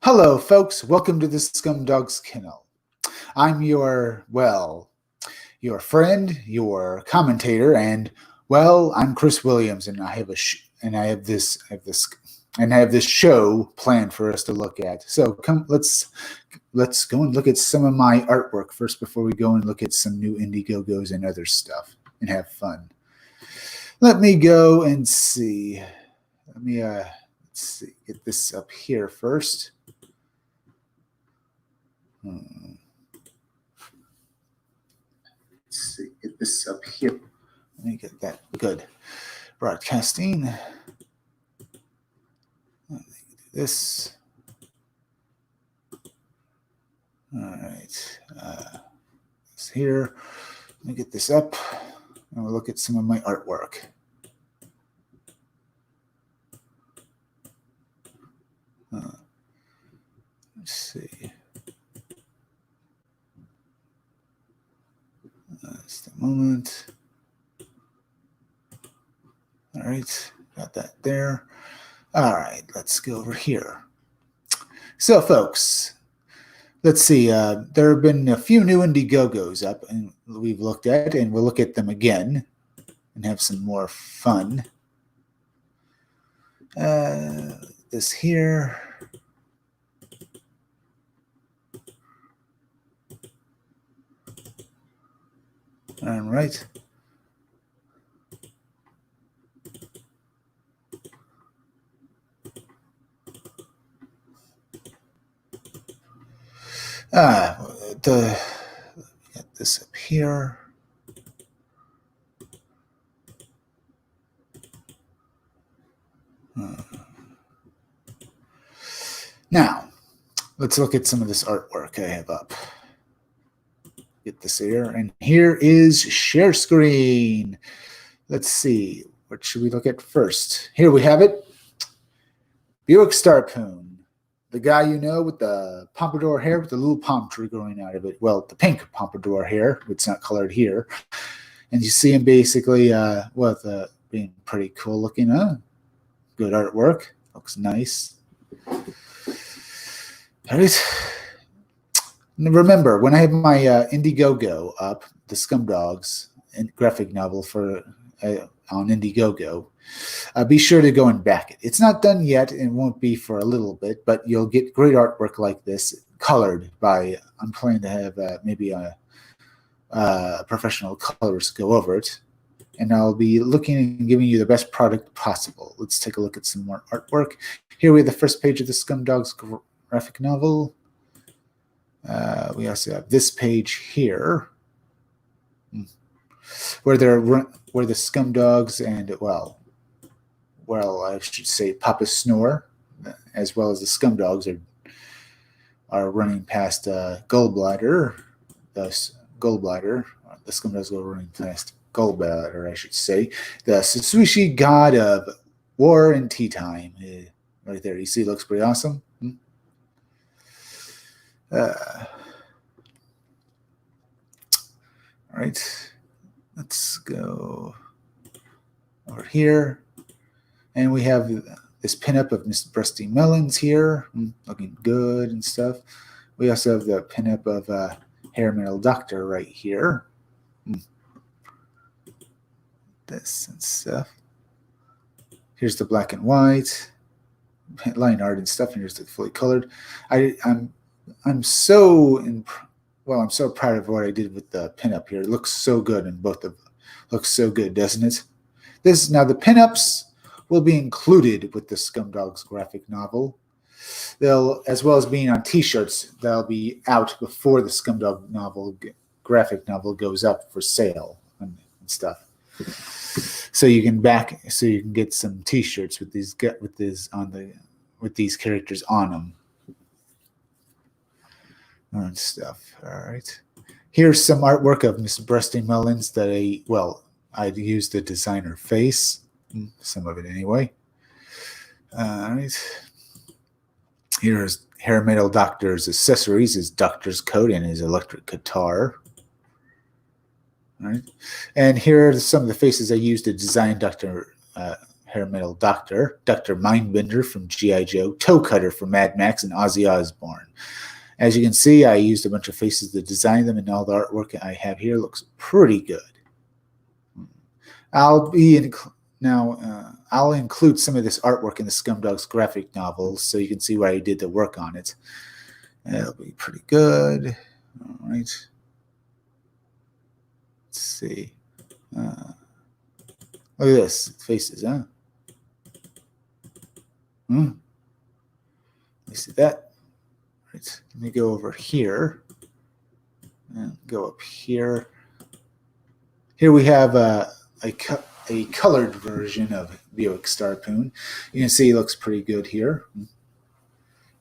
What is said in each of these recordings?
Hello, folks. Welcome to the Scumdogs Kennel. I'm your friend, your commentator, and I'm Chris Williams, and I have this show planned for us to look at. So come, let's go and look at some of my artwork first before we go and look at some new Indiegogos and other stuff and have fun. Let me go and see. Let's see, get this up here first. Let's see, get this up here. Let me get that good. Broadcasting. This. All right. It's here. Let me get this up and we'll look at some of my artwork. Let's see. Just a moment. All right, got that there. All right, let's go over here. So, folks, let's see. There have been a few new Indiegogos up, and we've looked at, and we'll look at them again and have some more fun. This here. All right. Get this up here. Now, let's look at some of this artwork I have up. Get this here, and here is share screen. Let's see, what should we look at first? Here we have it. Buick Starpoon, the guy you know with the pompadour hair with the little palm tree growing out of it. Well, the pink pompadour hair, it's not colored here. And you see him basically, being pretty cool looking, good artwork, looks nice. All right. Remember, when I have my Indiegogo up, the Scumdogs graphic novel on Indiegogo, be sure to go and back it. It's not done yet and won't be for a little bit, but you'll get great artwork like this colored by, I'm planning to have maybe a professional colorist go over it, and I'll be looking and giving you the best product possible. Let's take a look at some more artwork. Here we have the first page of the Scumdogs graphic novel. We also have this page here, where the Scumdogs and I should say Papa Snore, as well as the Scumdogs are running past Gallbladder. The Scumdogs are running past Gallbladder, I should say. The Sasushi god of war and tea time, right there. You see, it looks pretty awesome. All right, let's go over here, and we have this pinup of Miss Rusty Melons here, looking good and stuff. We also have the pinup of Hair Metal Doctor right here. This and stuff. Here's the black and white line art and stuff, and here's the fully colored. I'm so proud of what I did with the pinup here. It looks so good in both of them. Looks so good, doesn't it? Now the pinups will be included with the Scumdogs graphic novel. They'll, as well as being on T-shirts, they'll be out before the Scumdog graphic novel goes up for sale and stuff. So you can get some T-shirts with these characters on them. And stuff. All right. Here's some artwork of Miss Rusty Melons that I'd used the designer face, some of it anyway. All right. Here's Hair Metal Doctor's accessories, his doctor's coat and his electric guitar. All right. And here are some of the faces I used to design Dr. hair metal doctor, Dr. Mindbender from G.I. Joe, Toe Cutter from Mad Max, and Ozzy Osbourne. As you can see, I used a bunch of faces to design them, and all the artwork I have here looks pretty good. I'll include some of this artwork in the Scumdogs graphic novel so you can see where I did the work on it. It'll be pretty good. All right. Let's see. Look at this. Faces, huh? You see that? Right. Let me go over here and go up here. Here we have a colored version of Buick Starpoon. You can see it looks pretty good here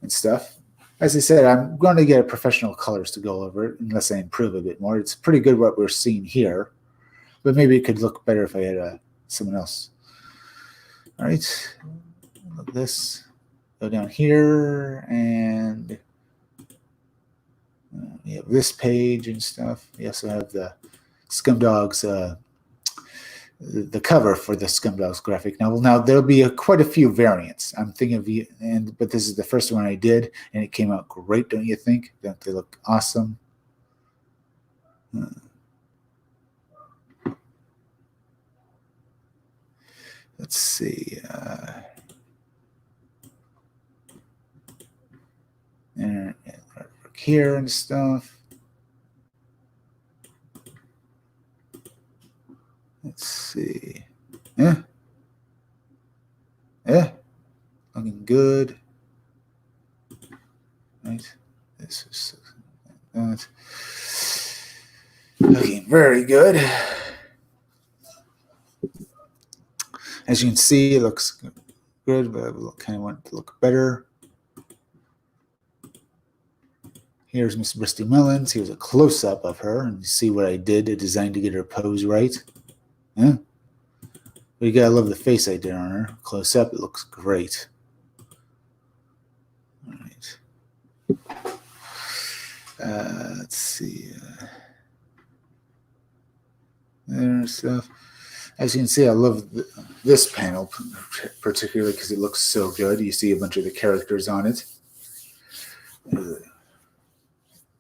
and stuff. As I said, I'm going to get professional colors to go over it unless I improve a bit more. It's pretty good what we're seeing here, but maybe it could look better if I had someone else. All right, look at this. Go down here, and we have this page and stuff. We also have the Scumdogs, the cover for the Scumdogs graphic novel. Now there'll be quite a few variants. I'm thinking of you, but this is the first one I did, and it came out great. Don't you think? Don't they look awesome? Let's see. And here and stuff. Let's see. Yeah, looking good. Right. This is that. Looking very good. As you can see, it looks good, but I kind of want it to look better. Here's Miss Bristy Mullins. Here's a close-up of her, and you see what I did to design to get her pose right. Yeah. But you gotta love the face I did on her. Close up, it looks great. All right. Let's see. There's stuff. As you can see, I love this panel particularly because it looks so good. You see a bunch of the characters on it.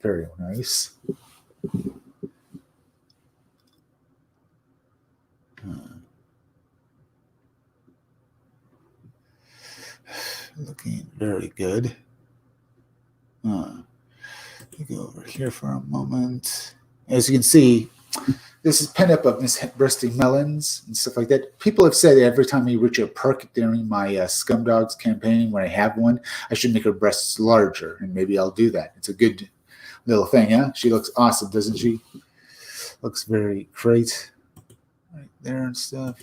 Very nice. Looking very good. Let me go over here for a moment. As you can see, this is pinup of Miss Bristy Mullins and stuff like that. People have said that every time you reach a perk during my Scumdogs campaign, when I have one, I should make her breasts larger, and maybe I'll do that. It's a good little thing, huh? She looks awesome, doesn't she? Looks very great right there and stuff.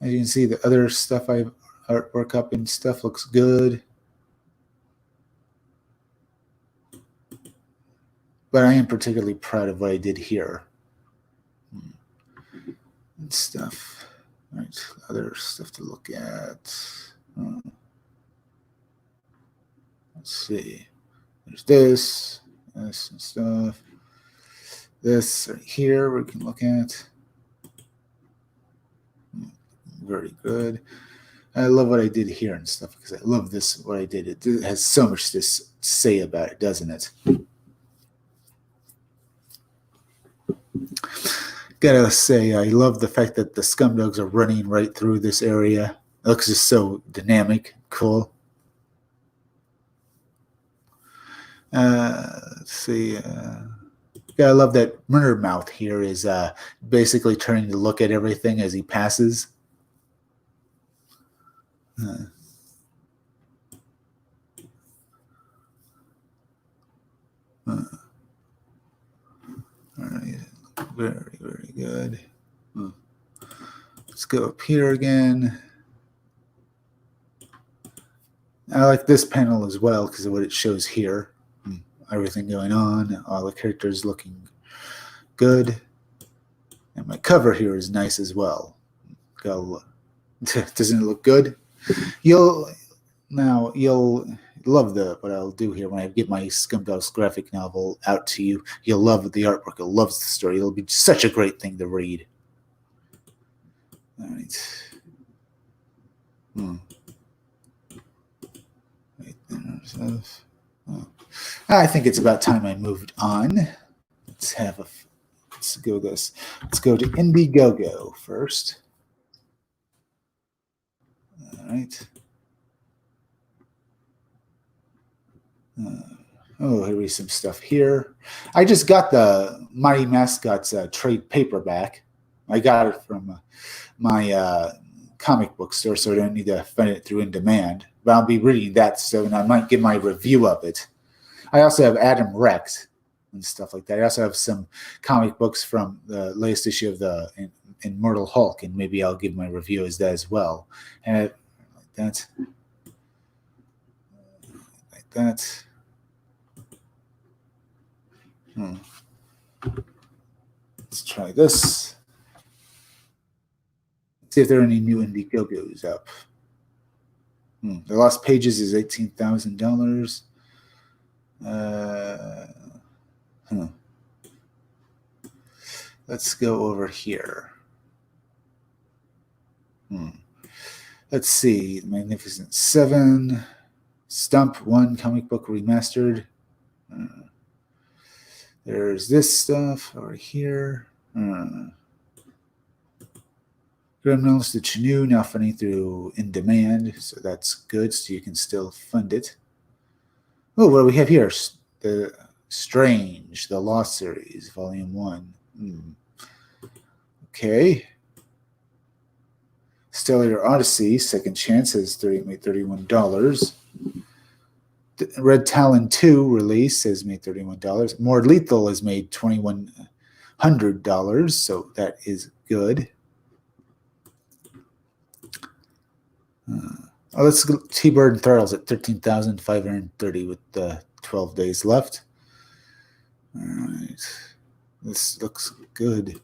As you can see, the other stuff I artwork up and stuff looks good. But I am particularly proud of what I did here. And stuff. All right, other stuff to look at. Let's see. There's this and stuff. This right here we can look at. Very good. I love what I did here and stuff because I love this, what I did. It has so much to say about it, doesn't it? Gotta say, I love the fact that the Scumdogs are running right through this area. It looks just so dynamic, cool. Let's see. Yeah, I love that Murder Mouth here is basically turning to look at everything as he passes. All right, very, very good. Let's go up here again. I like this panel as well because of what it shows here. Everything going on, all the characters looking good. And my cover here is nice as well. Doesn't it look good? You'll love what I'll do here when I get my Scumdogs graphic novel out to you. You'll love the artwork. You'll love the story. It'll be such a great thing to read. All right. Hmm. I think it's about time I moved on. Let's go this. Let's go to Indiegogo first. All right. Here is some stuff here. I just got the Mighty Mascots trade paperback. I got it from my comic book store, so I don't need to find it through In Demand. But I'll be reading that soon. I might give my review of it. I also have Adam Rex and stuff like that. I also have some comic books from the latest issue of the Immortal Hulk, and maybe I'll give my review as that as well. And like that. Like that. Let's try this. See if there are any new Indiegogos up. The Lost Pages is $18,000. Let's go over here. Let's see. Magnificent Seven. Stump 1 comic book remastered. There's this stuff over here. Criminals to Chenu now funding through In Demand, so that's good. So you can still fund it. Oh, what do we have here? The Strange, the Lost series, Volume 1. Okay. Stellar Odyssey, Second Chance has made $31. Red Talon 2 release has made $31. More Lethal has made $2,100, so that is good. Let's go T-Bird and Thurls at $13,530 with 12 days left. All right. This looks good.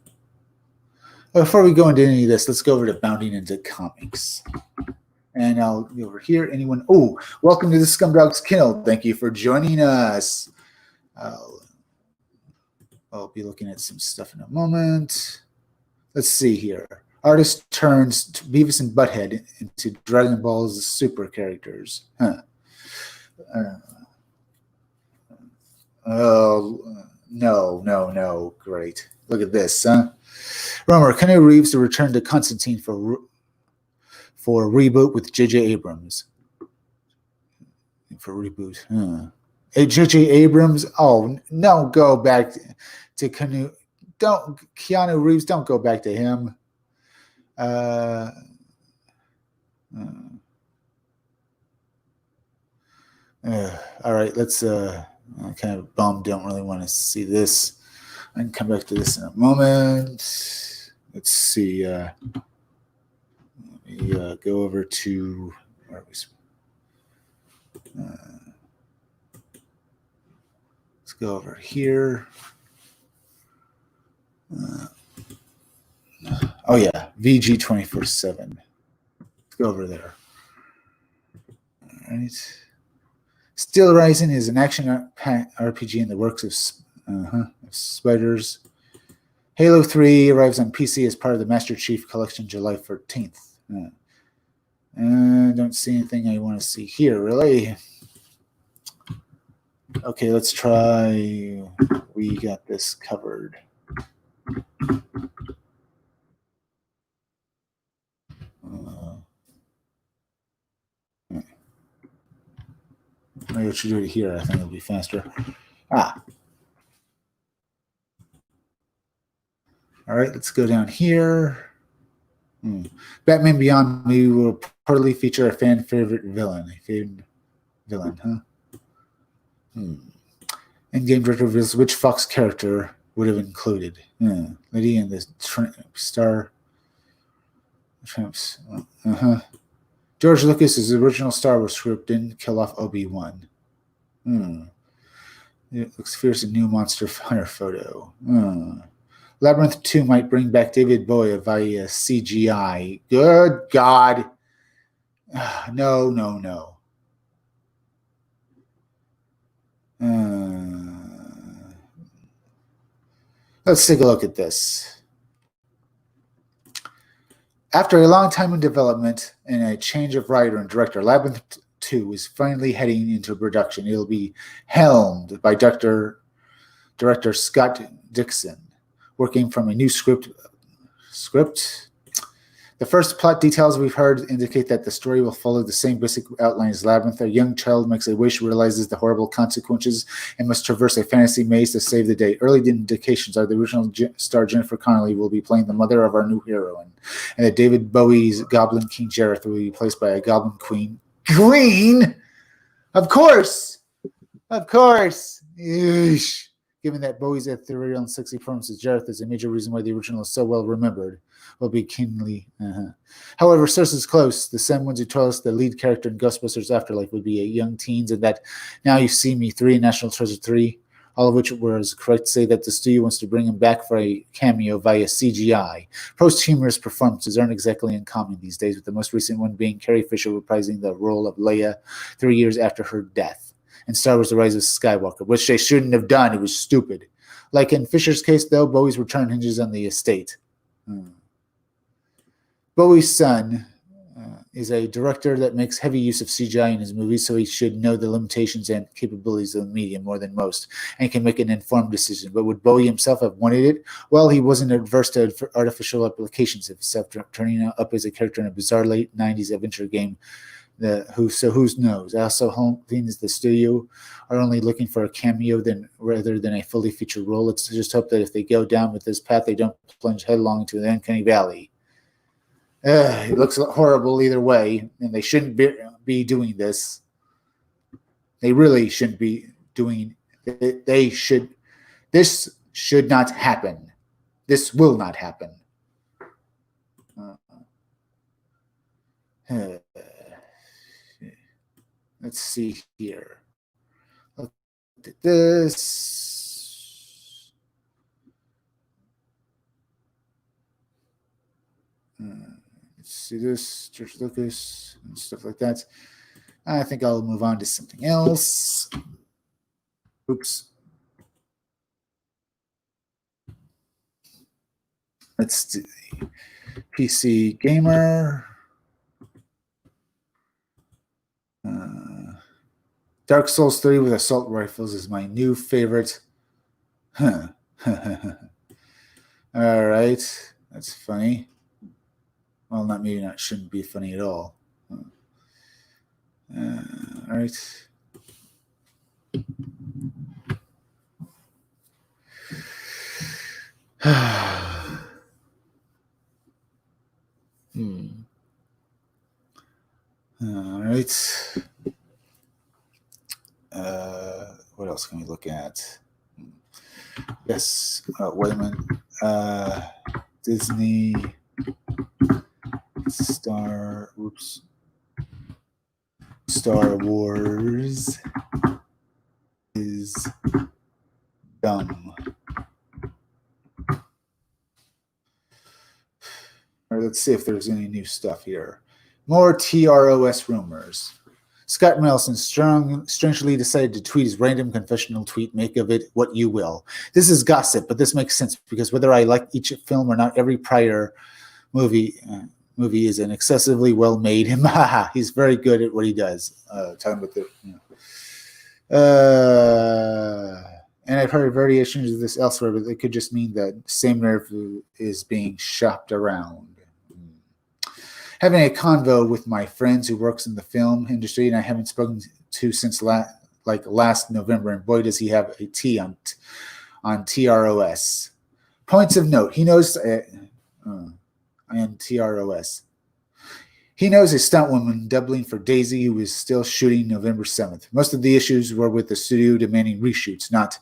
Before we go into any of this, let's go over to Bounding into Comics. And I'll go over here. Anyone? Oh, welcome to the Scumdogs Kennel. Thank you for joining us. I'll be looking at some stuff in a moment. Let's see here. Artist turns Beavis and Butthead into Dragon Ball's super characters. No. Great. Look at this, huh? Remember, Keanu Reeves to return to Constantine for a reboot with J.J. Abrams. For reboot. Hey, J.J. Abrams, no, go back to Keanu. Keanu Reeves, don't go back to him. All right, let's I'm kind of bummed, don't really want to see this. I can come back to this in a moment. Let's see. Let me go over to where are we? Let's go over here. Oh yeah, VG 24/7. Let's go over there. All right. Steel Rising is an action RPG in the works of Spiders. Halo 3 arrives on PC as part of the Master Chief Collection July 14th. I don't see anything I want to see here, really. Okay, let's try. We got this covered. Maybe I should do it here. I think it'll be faster. All right, let's go down here. Batman Beyond Me will reportedly feature a fan favorite villain. In-game director reveals which Fox character would have included. Lady and the Star. Tramps. George Lucas's original Star Wars script didn't kill off Obi-Wan. It looks fierce, a new monster fire photo. Labyrinth 2 might bring back David Bowie via CGI. Good God. No. Let's take a look at this. After a long time in development and a change of writer and director, Labyrinth 2 is finally heading into production. It'll be helmed by director Scott Dixon, working from a new script. The first plot details we've heard indicate that the story will follow the same basic outline as Labyrinth. A young child makes a wish, realizes the horrible consequences, and must traverse a fantasy maze to save the day. Early indications are the original star Jennifer Connelly will be playing the mother of our new heroine, and that David Bowie's Goblin King Jareth will be replaced by a Goblin Queen. Queen? Of course! Of course! Eesh. Given that Bowie's ethereal and sexy performance as Jareth is a major reason why the original is so well remembered, will be keenly. However, sources close, the same ones who told us the lead character in Ghostbusters Afterlife would be a young teens, and that Now You See Me 3 and National Treasure 3, all of which was correct to say that the studio wants to bring him back for a cameo via CGI. Posthumous performances aren't exactly uncommon these days, with the most recent one being Carrie Fisher reprising the role of Leia 3 years after her death in Star Wars The Rise of Skywalker, which they shouldn't have done. It was stupid. Like in Fisher's case, though, Bowie's return hinges on the estate. Bowie's son is a director that makes heavy use of CGI in his movies, so he should know the limitations and capabilities of the medium more than most, and can make an informed decision. But would Bowie himself have wanted it? Well, he wasn't adverse to artificial applications of himself, turning up as a character in a bizarre late 90s adventure game. Who knows? Also, home means the studio are only looking for a cameo rather than a fully featured role. Let's just hope that if they go down with this path, they don't plunge headlong into the Uncanny Valley. It looks horrible either way, and they shouldn't be doing this. They really shouldn't be doing. They should. This should not happen. This will not happen. Let's see here. Look at this. Let's see this, George Lucas, and stuff like that. I think I'll move on to something else. Oops. Let's do the PC Gamer. Dark Souls 3 with assault rifles is my new favorite. All right. That's funny. Well, shouldn't be funny at all. All right. All right. What else can we look at? Yes. Wait a minute. Disney Star Wars is dumb. All right, let's see if there's any new stuff here. More TROS rumors. Scott Melson strangely decided to tweet his random confessional tweet, make of it what you will. This is gossip, but this makes sense because whether I like each film or not, every prior movie is an excessively well-made. He's very good at what he does. Talking about and I've heard variations of this elsewhere, but it could just mean that same narrative is being shopped around. Having a convo with my friends who works in the film industry and I haven't spoken to since last November, and boy does he have a T on TROS. Points of note: he knows TROS. He knows a stunt woman doubling for Daisy, who is still shooting November 7th. Most of the issues were with the studio demanding reshoots, not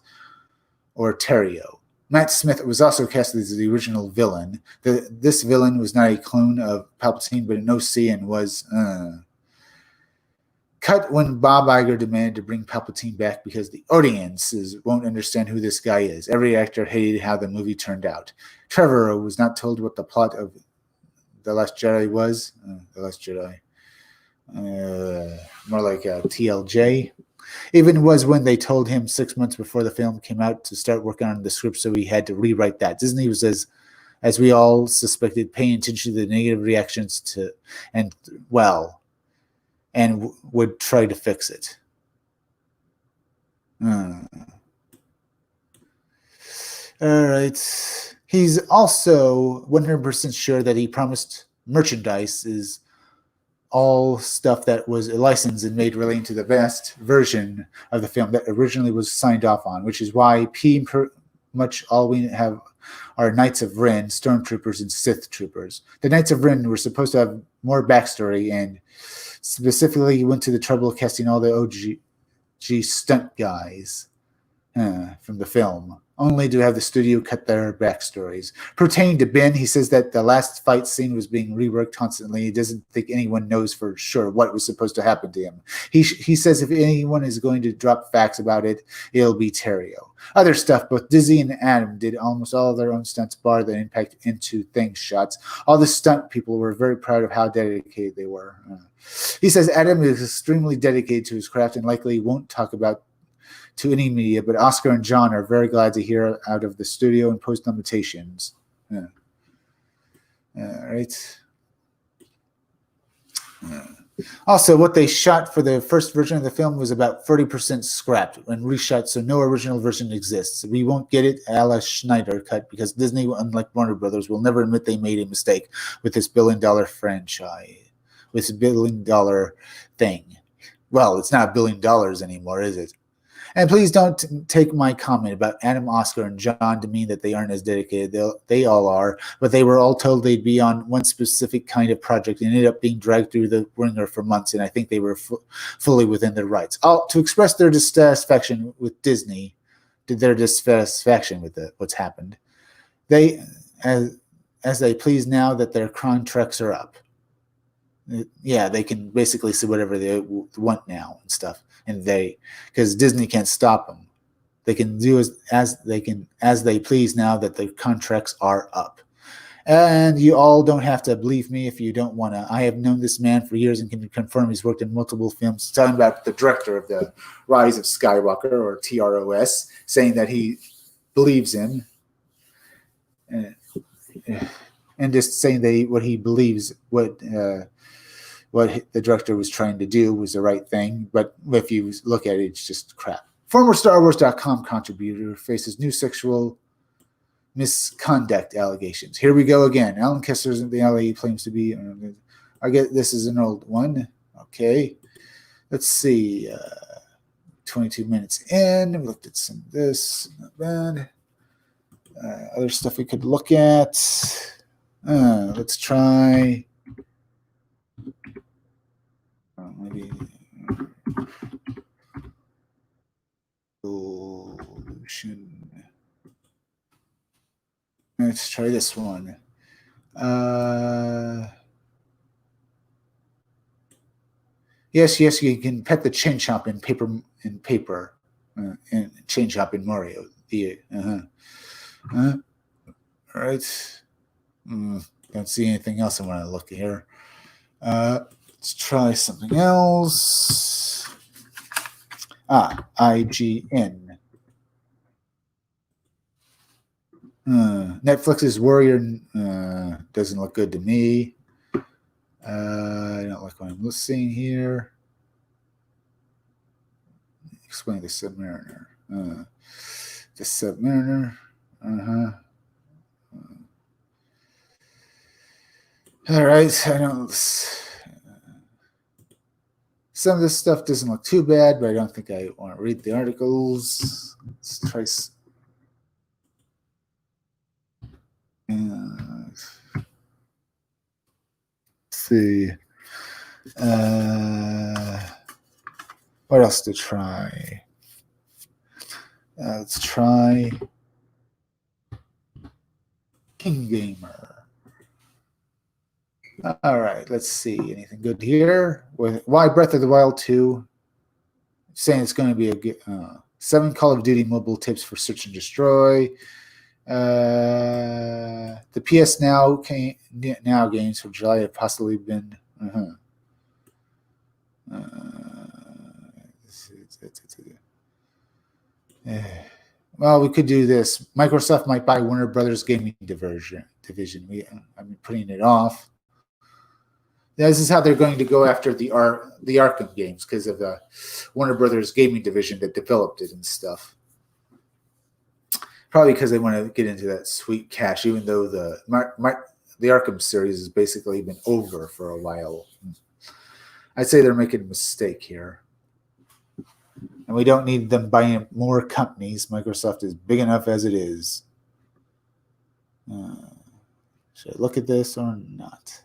Orterio. Matt Smith was also cast as the original villain. This villain was not a clone of Palpatine, but an OC and was cut when Bob Iger demanded to bring Palpatine back because the audiences won't understand who this guy is. Every actor hated how the movie turned out. Trevorrow was not told what the plot of The Last Jedi was. The Last Jedi. More like a TLJ. Even was when they told him 6 months before the film came out to start working on the script, so he had to rewrite that. Disney was as as we all suspected, paying attention to the negative reactions to, and would try to fix it. All right. He's also 100% sure that he promised merchandise is all stuff that was licensed and made relating to the best version of the film that originally was signed off on, which is why much all we have are Knights of Ren, Stormtroopers, and Sith Troopers. The Knights of Ren were supposed to have more backstory and specifically went to the trouble of casting all the OG stunt guys from the film, only to have the studio cut their backstories. Pertaining to Ben, he says that the last fight scene was being reworked constantly. He doesn't think anyone knows for sure what was supposed to happen to him. He says if anyone is going to drop facts about it, it'll be Terrio. Other stuff, both Dizzy and Adam did almost all of their own stunts, bar the impact into things shots. All the stunt people were very proud of how dedicated they were. He says Adam is extremely dedicated to his craft and likely won't talk about to any media, but Oscar and John are very glad to hear out of the studio and post limitations. All right. Also, what they shot for the first version of the film was about 30% scrapped and reshot, so no original version exists. We won't get it a la Schneider cut because Disney, unlike Warner Brothers, will never admit they made a mistake with this billion-dollar franchise, with this billion-dollar thing. Well, it's not $1 billion anymore, is it? And please don't take my comment about Adam, Oscar, and John to mean that they aren't as dedicated. They all are, but they were all told they'd be on one specific kind of project and ended up being dragged through the ringer for months, and I think they were fully within their rights. To express their dissatisfaction with Disney, their dissatisfaction with what's happened, they, as they please now that their contracts are up. Yeah, they can basically say whatever they want now and stuff. And because Disney can't stop them, they can do as they please now that their contracts are up. And you all don't have to believe me if you don't want to. I have known this man for years and can confirm he's worked in multiple films. Talking about the director of the Rise of Skywalker, or TROS, saying that he believes in, and just saying that what he believes, what the director was trying to do was the right thing, but if you look at it, it's just crap. Former StarWars.com contributor faces new sexual misconduct allegations. Here we go again. Alan Kessler's in the LA claims to be. I get this is an old one. Okay, let's see. 22 minutes in. We looked at some of this. Not bad. Other stuff we could look at. Let's try. Maybe solution. Let's try this one. Yes, you can pet the chain shop in paper and chain shop in Mario. All right. Don't see anything else I want to look at here. Let's try something else. IGN. Netflix's Warrior doesn't look good to me. I don't like what I'm seeing here. Explain the Submariner. The Submariner. All right. I don't. Some of this stuff doesn't look too bad, but I don't think I want to read the articles. Let's try. Let's see. What else to try? Let's try King Gamer. All right, let's see. Anything good here? Why Breath of the Wild 2? Saying it's going to be a 7 Call of Duty mobile tips for search and destroy. The PS Now games for July have possibly been. well, we could do this. Microsoft might buy Warner Brothers Gaming Division. I'm putting it off. This is how they're going to go after the Arkham games because of the Warner Brothers Gaming Division that developed it and stuff. Probably because they want to get into that sweet cash, even though the Arkham series has basically been over for a while. I'd say they're making a mistake here. And we don't need them buying more companies. Microsoft is big enough as it is. Should I look at this or not?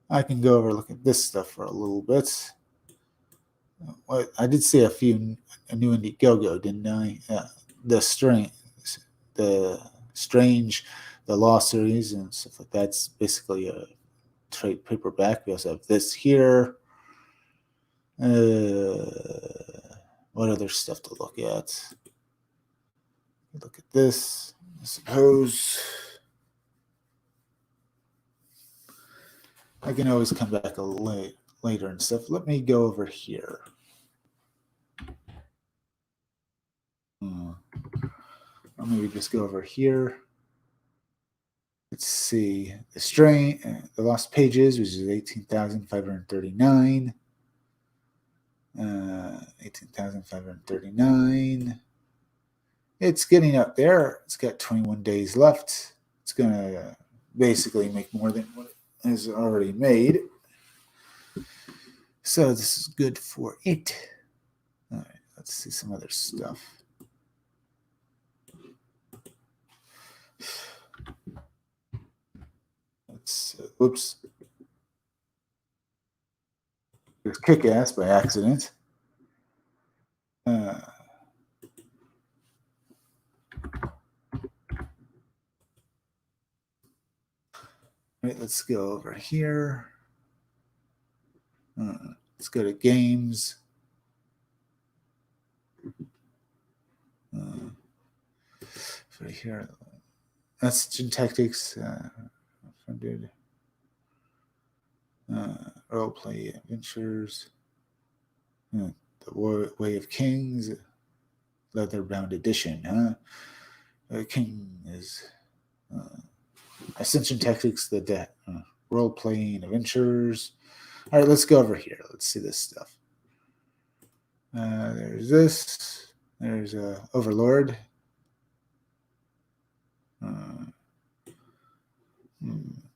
I can go over and look at this stuff for a little bit. I did see a new Indiegogo, didn't I? The Strange, the Law series and stuff like that's basically a trade paperback. We also have this here. What other stuff to look at? Look at this, I suppose. I can always come back later and stuff. Let me go over here. Or maybe just go over here. Let's see. The Lost Pages, which is 18,539. 18,539. It's getting up there. It's got 21 days left. It's going to basically make more than what it has already made. So this is good for it. All right, let's see some other stuff. Oops. There's Kick-Ass by accident. Right, let's go over here. Let's go to games. Right here. Ascension Tactics. Funded. Roleplay Adventures. The Way of Kings. Leather-bound edition. King is Ascension Tactics. The role-playing adventures. All right, let's go over here. Let's see this stuff. There's this. There's Overlord.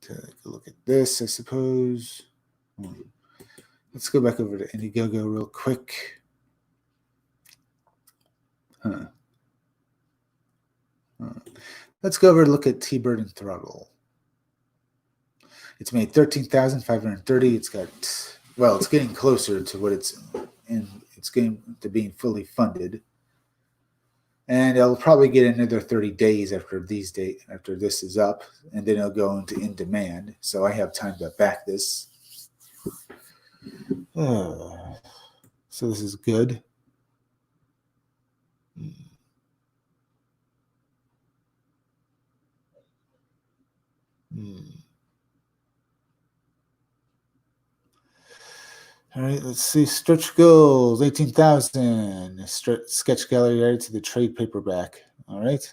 Take a look at this, I suppose. Let's go back over to Indiegogo real quick. Let's go over and look at T-Bird and Throttle. It's made 13,530. It's getting closer to what it's getting to being fully funded. And it'll probably get another 30 days after this is up, and then it'll go into in demand. So I have time to back this. So this is good. All right, let's see. Stretch goals, 18,000. Sketch gallery added to the trade paperback. All right.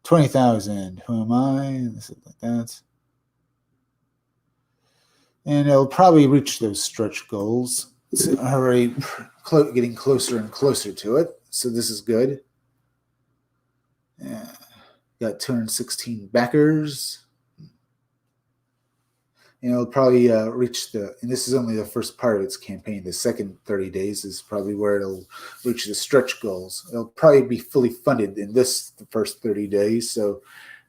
20,000. Who am I? This is like that. And it'll probably reach those stretch goals. It's already getting closer and closer to it. So this is good. Yeah. Got 216 backers. And it'll probably reach and this is only the first part of its campaign. The second 30 days is probably where it'll reach the stretch goals. It'll probably be fully funded in the first 30 days. So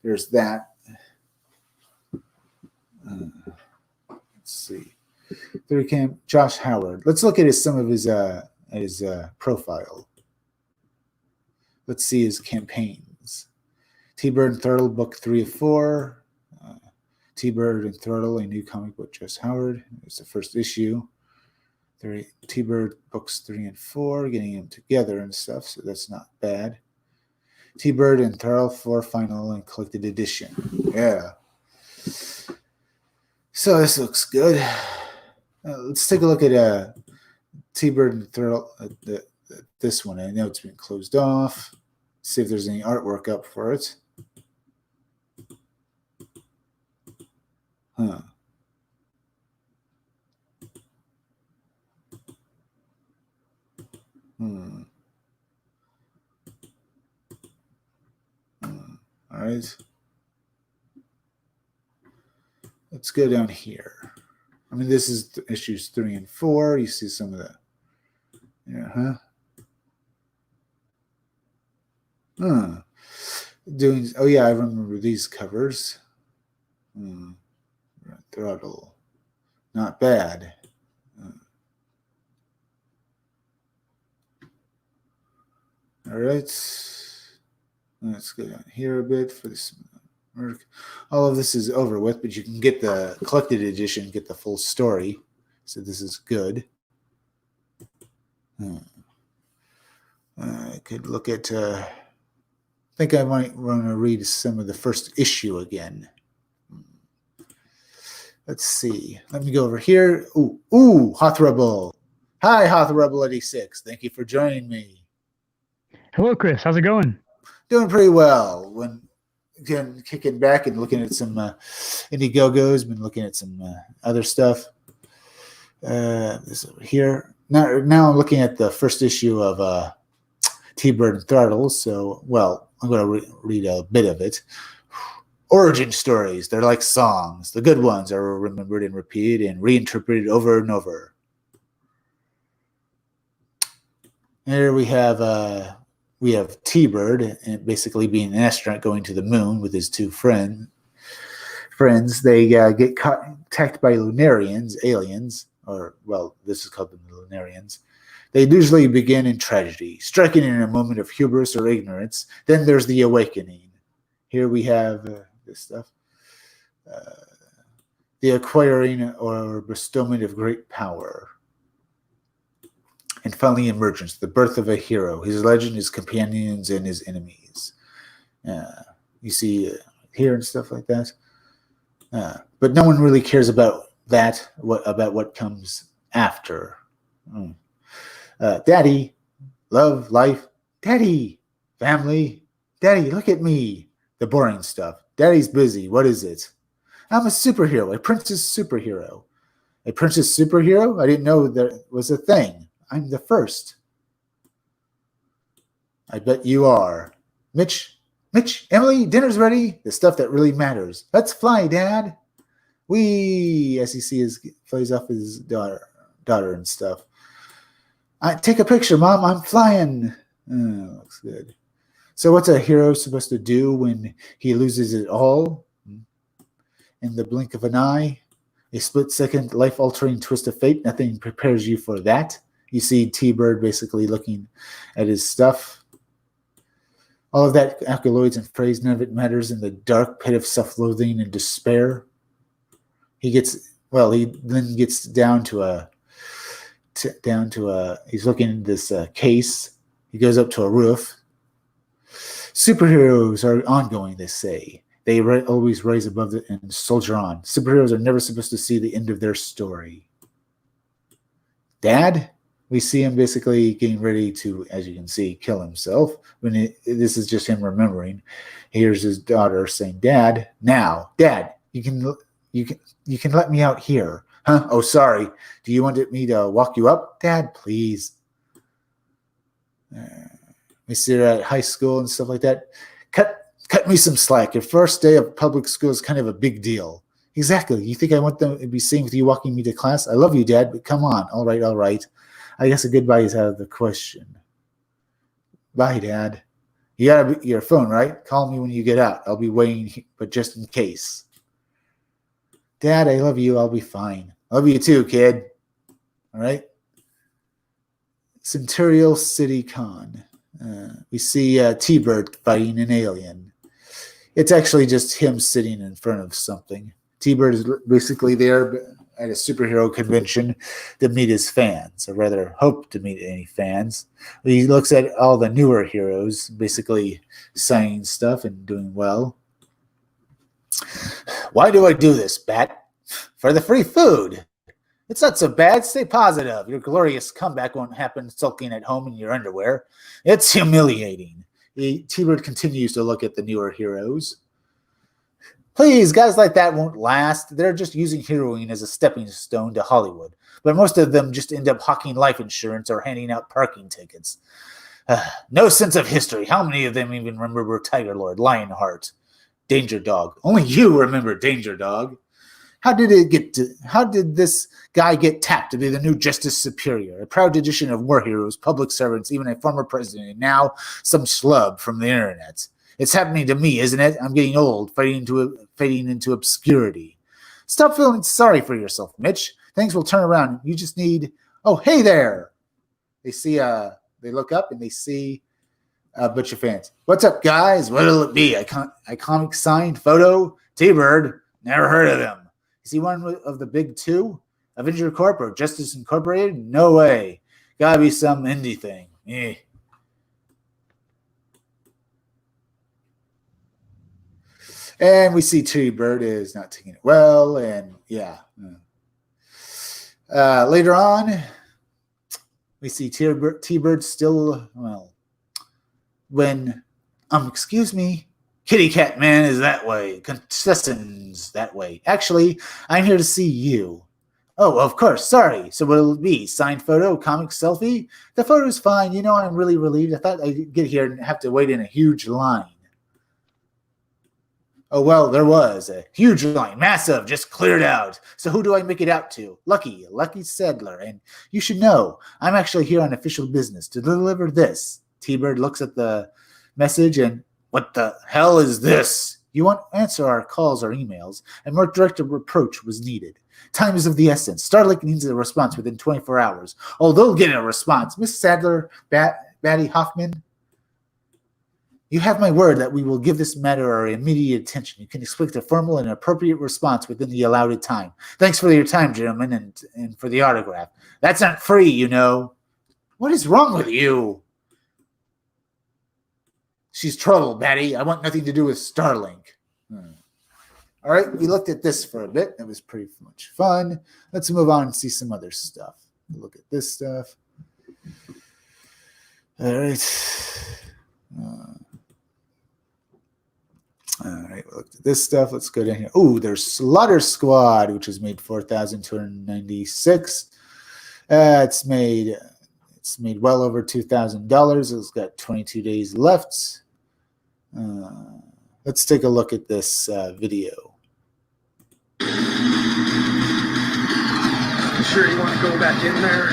there's that. Let's see. Josh Howard. Let's look at some of his profile. Let's see his campaigns. T-Bird and Throttle, book 3 of 4. T-Bird and Throttle, a new comic book, Josh Howard. It's the first issue. T-Bird books 3 and 4, getting them together and stuff, so that's not bad. T-Bird and Throttle 4 final and collected edition. Yeah. So this looks good. Let's take a look at T-Bird and Throttle. This one, I know it's been closed off. See if there's any artwork up for it. Huh. All right. Let's go down here. I mean, this is issues 3 and 4. You see some of the, Doing. Oh yeah, I remember these covers. Throttle, not bad. All right. Let's go down here a bit for this work. All of this is over with, but you can get the collected edition, get the full story. So this is good. I could look at. I think I might want to read some of the first issue again. Let's see. Let me go over here. Ooh, Hoth Rebel. Hi, Hoth Rebel 86. Thank you for joining me. Hello, Chris. How's it going? Doing pretty well. When again, kicking back and looking at some Indiegogo's, been looking at some other stuff. This over here. Now I'm looking at the first issue of T-Bird and Throttle. So, well, I'm going to read a bit of it. Origin stories. They're like songs. The good ones are remembered and repeated and reinterpreted over and over. Here we have T-Bird, and basically being an astronaut going to the moon with his two friends. They get attacked by Lunarians, aliens, or, well, this is called the Lunarians. They usually begin in tragedy, striking in a moment of hubris or ignorance. Then there's the awakening. Here we have this stuff. The acquiring or bestowment of great power. And finally, emergence, the birth of a hero, his legend, his companions, and his enemies. You see here and stuff like that. But no one really cares about that, about what comes after. Daddy, love, life. Daddy, family. Daddy, look at me. The boring stuff. Daddy's busy. What is it? I'm a superhero, a princess superhero. A princess superhero? I didn't know there was a thing. I'm the first. I bet you are. Mitch, Emily, dinner's ready. The stuff that really matters. Let's fly, Dad. As you see, plays off his daughter and stuff. Take a picture, Mom. I'm flying. Looks good. So what's a hero supposed to do when he loses it all? In the blink of an eye, a split-second life-altering twist of fate. Nothing prepares you for that. You see T-Bird basically looking at his stuff. All of that accolades and praise, none of it matters in the dark pit of self-loathing and despair. He then gets down to he's looking at this case. He goes up to a roof. Superheroes are ongoing, they say. They always rise above it and soldier on. Superheroes are never supposed to see the end of their story. Dad? We see him basically getting ready to, as you can see, kill himself. This is just him remembering. Here's his daughter saying, Dad, now. Dad, you can let me out here. Huh? Oh, sorry. Do you want me to walk you up? Dad, please. We see her at high school and stuff like that. Cut me some slack. Your first day of public school is kind of a big deal. Exactly. You think I want them to be seen with you walking me to class? I love you, Dad, but come on. All right. I guess a goodbye is out of the question. Bye, Dad. You got your phone, right? Call me when you get out. I'll be waiting, but just in case. Dad, I love you. I'll be fine. I love you too, kid. All right? Centurial City Con. We see T-Bird fighting an alien. It's actually just him sitting in front of something. T-Bird is basically there at a superhero convention to meet his fans, or rather hope to meet any fans. He looks at all the newer heroes, basically signing stuff and doing well. Why do I do this, Bat? For the free food. It's not so bad. Stay positive. Your glorious comeback won't happen sulking at home in your underwear. It's humiliating. T-Bird continues to look at the newer heroes. Please, guys like that won't last. They're just using heroine as a stepping stone to Hollywood. But most of them just end up hawking life insurance or handing out parking tickets. No sense of history. How many of them even remember Tiger Lord, Lionheart, Danger Dog? Only you remember Danger Dog. How did this guy get tapped to be the new Justice Superior? A proud tradition of war heroes, public servants, even a former president, and now some schlub from the internet. It's happening to me, isn't it? I'm getting old, fading into obscurity. Stop feeling sorry for yourself, Mitch. Things will turn around. You just need... Oh, hey there! They look up and they see Butcher Fans. What's up, guys? What'll it be? Iconic signed photo? T-Bird? Never heard of them. Is he one of the big two? Avenger Corp or Justice Incorporated? No way. Gotta be some indie thing. And we see T-Bird is not taking it well. And yeah. Later on, we see T-Bird still, when, excuse me, Kitty Cat Man is that way. Contestants that way. Actually, I'm here to see you. Oh, of course. Sorry. So what'll it be? Signed photo? Comic selfie? The photo's fine. You know, I'm really relieved. I thought I'd get here and have to wait in a huge line. Oh, well, there was a huge line. Massive. Just cleared out. So who do I make it out to? Lucky Sadler. And you should know, I'm actually here on official business to deliver this. T-Bird looks at the message and, what the hell is this? You won't answer our calls or emails, and more direct approach was needed. Time is of the essence. Starlink needs a response within 24 hours. Oh, they'll get a response. Miss Sadler, Batty Hoffman, you have my word that we will give this matter our immediate attention. You can expect a formal and appropriate response within the allotted time. Thanks for your time, gentlemen, and for the autograph. That's not free, you know. What is wrong with you? She's trouble, Batty. I want nothing to do with Starlink. All right, we looked at this for a bit. It was pretty much fun. Let's move on and see some other stuff. Look at this stuff. All right. All right, we looked at this stuff. Let's go down here. Oh, there's Slaughter Squad, which has made $4,296. It's made well over $2,000. It's got 22 days left. Let's take a look at this video. You sure you want to go back in there?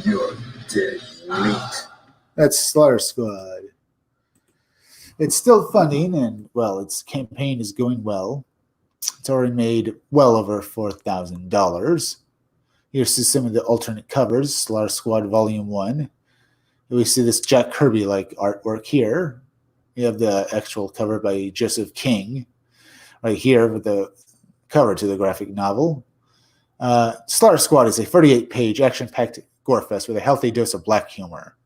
You're dead meat. That's Slaughter Squad. It's still funding, and, well, its campaign is going well. It's already made well over $4,000. Here's some of the alternate covers. Slaughter Squad Volume 1. We see this Jack Kirby-like artwork here. You have the actual cover by Joseph King right here with the cover to the graphic novel. Slaughter Squad is a 38-page action-packed gore fest with a healthy dose of black humor.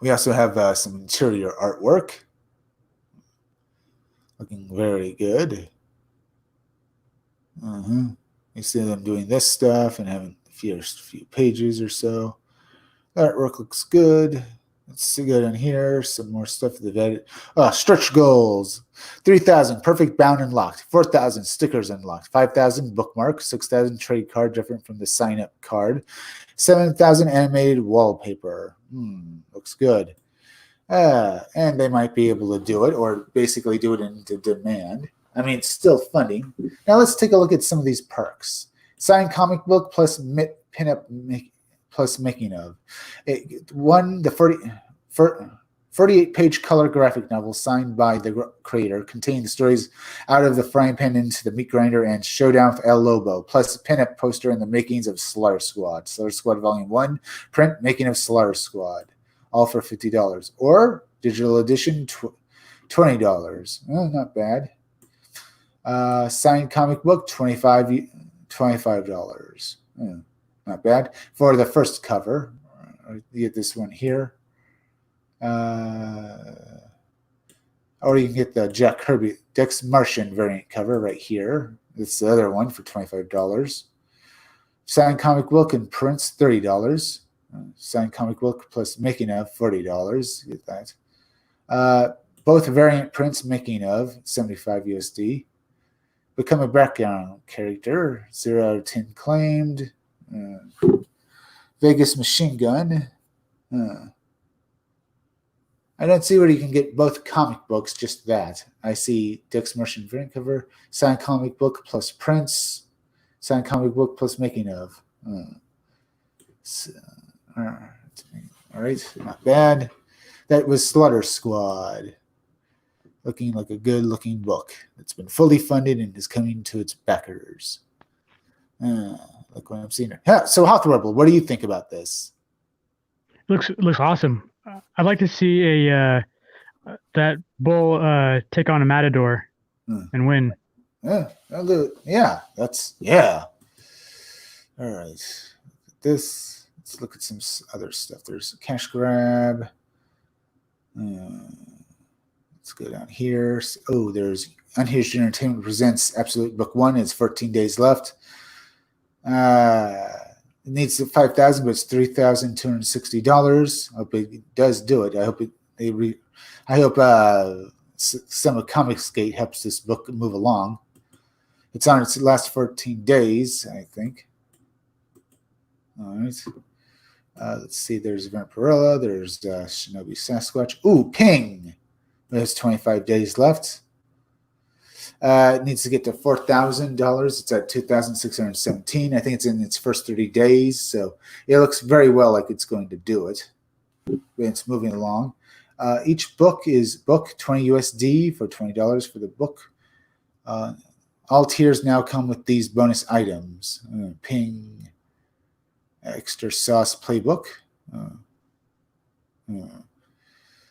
We also have some interior artwork. Looking very good. You see them doing this stuff and having the first few pages or so. The artwork looks good. Let's see, go down here. Some more stuff. Stretch goals. 3,000 perfect bound and locked. 4,000 stickers unlocked. 5,000 bookmarks. 6,000 trade card different from the sign-up card. 7,000 animated wallpaper. Looks good. And they might be able to do it, or basically do it into demand. I mean, it's still funding. Now let's take a look at some of these perks. Signed comic book plus pinup plus making of. The 48-page color graphic novel signed by the creator contains stories Out of the Frying Pan into the Meat Grinder and Showdown for El Lobo, plus a pinup poster and the makings of Slaughter Squad. Slaughter Squad Volume 1, print making of Slaughter Squad, all for $50. Or digital edition, $20. Oh, not bad. Signed comic book, $25. not bad. For the first cover, you get this one here. Or you can get the Jack Kirby Dex Martian variant cover right here. It's the other one for $25. Signed comic book and prints, $30. Signed comic book plus making of, $40. Get that. Both variant prints making of, $75 USD. Become a background character, 0 out of 10 claimed. Vegas Machine Gun. I don't see where you can get both comic books, just that. I see Dex Martian variant cover, signed comic book plus prints, signed comic book plus making of. All right, not bad. That was Slaughter Squad. Looking like a good-looking book that's been fully funded and is coming to its backers. Look what I'm seeing here. Yeah, so Hawk Rebel, what do you think about this? Looks awesome. I'd like to see a that bull take on a matador and win. Yeah, I'll do it. Yeah. All right. This. Let's look at some other stuff. There's a cash grab. Let's go down here. Oh, there's Unhinged Entertainment presents Absolute Book 1. It's 14 days left. It needs $5,000, but it's $3,260. I hope it does do it. I hope some of Comicsgate helps this book move along. It's on its last 14 days, I think. All right. Let's see. There's Vampirella. There's Shinobi Sasquatch. Ooh, Ping. There's 25 days left. It needs to get to $4,000. It's at $2,617. I think it's in its first 30 days, so it looks very well like it's going to do it. It's moving along. Each book is book $20 USD for $20 for the book. All tiers now come with these bonus items: Ping, extra sauce playbook.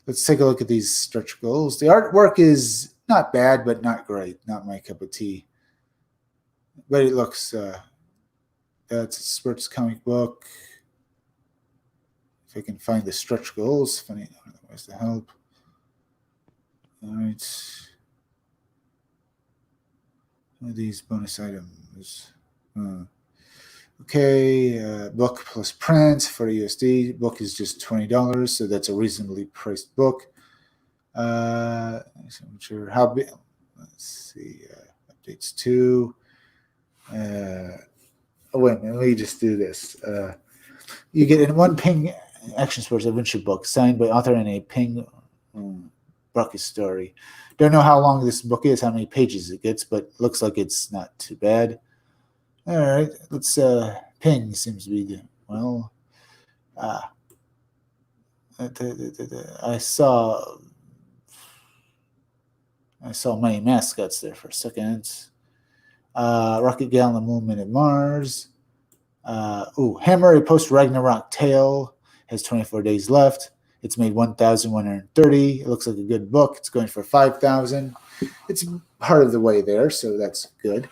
Let's take a look at these stretch goals. The artwork is not bad, but not great. Not my cup of tea. But it looks, that's a sports comic book. If I can find the stretch goals. Funny, where's the help? All right. What are these bonus items? Okay, book plus print for USD. Book is just $20, so that's a reasonably priced book. I'm sure how big. Let's see. Updates 2. Wait a minute. Let me just do this. You get in one Ping Action Sports adventure book signed by author in a Ping Bucket story. Don't know how long this book is, how many pages it gets, but looks like it's not too bad. All right, let's. Ping seems to be good. Well. I saw many mascots there for a second. Rocket Gal and the Moon at Mars. Hammer, a post-Ragnarok tale, has 24 days left. It's made 1,130. It looks like a good book. It's going for 5,000. It's part of the way there, so that's good.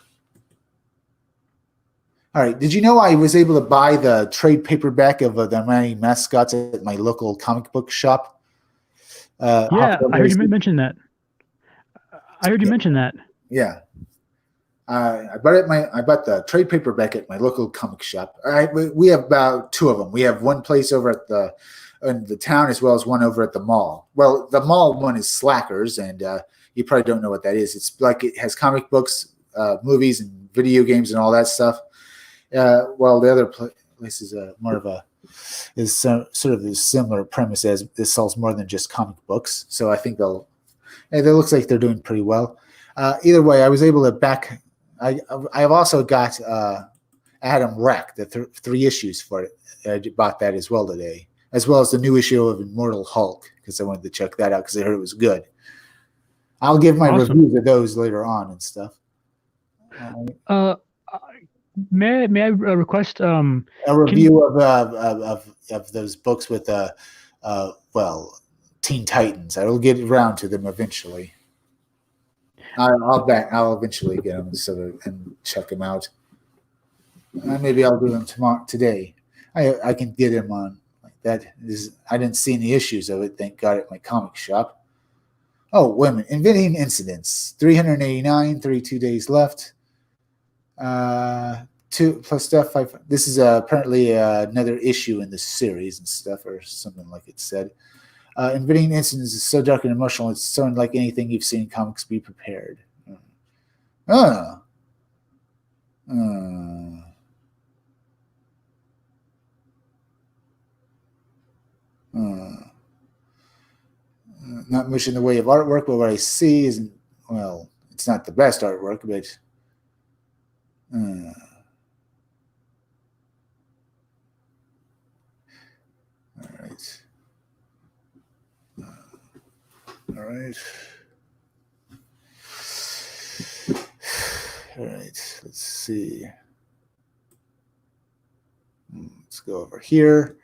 All right. Did you know I was able to buy the trade paperback of the many mascots at my local comic book shop? I heard you mention that. Yeah. I bought the trade paperback at my local comic shop. We have about 2 of them. We have one place over in the town as well as one over at the mall. Well, the mall one is Slackers, and you probably don't know what that is. It's like it has comic books, movies, and video games and all that stuff. Well, the other place is sort of a similar premise as this sells more than just comic books. So I think it looks like they're doing pretty well. Either way, I was able to back. I've also got Adam Wreck, the 3 issues for it. I bought that as well today, as well as the new issue of Immortal Hulk, because I wanted to check that out because I heard it was good. I'll give my reviews of those later on and stuff. May I request a review of those books with Teen Titans? I will get around to them eventually. I'll eventually get them and check them out. Maybe I'll do them today. I can get him on like that. I didn't see any issues of it. Thank God at my comic shop. Oh, women inventing incidents. 389, 32 days left. 2 plus stuff. 5. This is apparently another issue in the series and stuff, or something like it said. Inventing incidents is so dark and emotional. It's so unlike anything you've seen in comics. Be prepared. Oh. Not much in the way of artwork, but what I see isn't, well, it's not the best artwork, but all right. All right. All right, let's see. Let's go over here.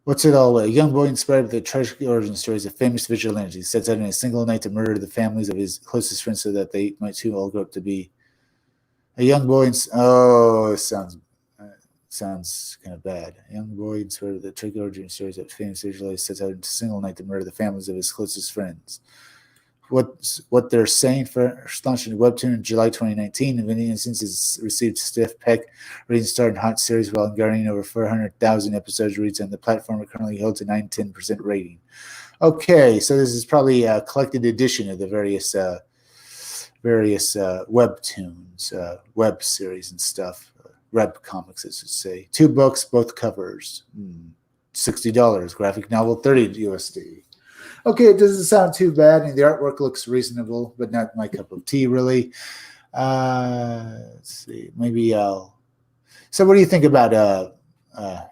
What's it all about? A young boy inspired by the tragic origin stories of famous vigilantes sets out in a single night to murder the families of his closest friends so that they might too all grow up to be a young boy. Oh, it sounds kind of bad. A young boy inspired by the tragic origin stories of famous vigilantes sets out in a single night to murder the families of his closest friends. What they're saying for launching a webtoon in July 2019, Inventing Instances received stiff peck ratings starting hot series while garnering over 400,000 episodes reads on the platform. It currently holds a 9-10% rating. Okay, so this is probably a collected edition of the various webtoons, web series and stuff, web comics, as you say. 2 books, both covers, $60. Graphic novel, $30 USD. Okay, it doesn't sound too bad, and the artwork looks reasonable, but not my cup of tea, really. Let's see, maybe I'll. So, what do you think about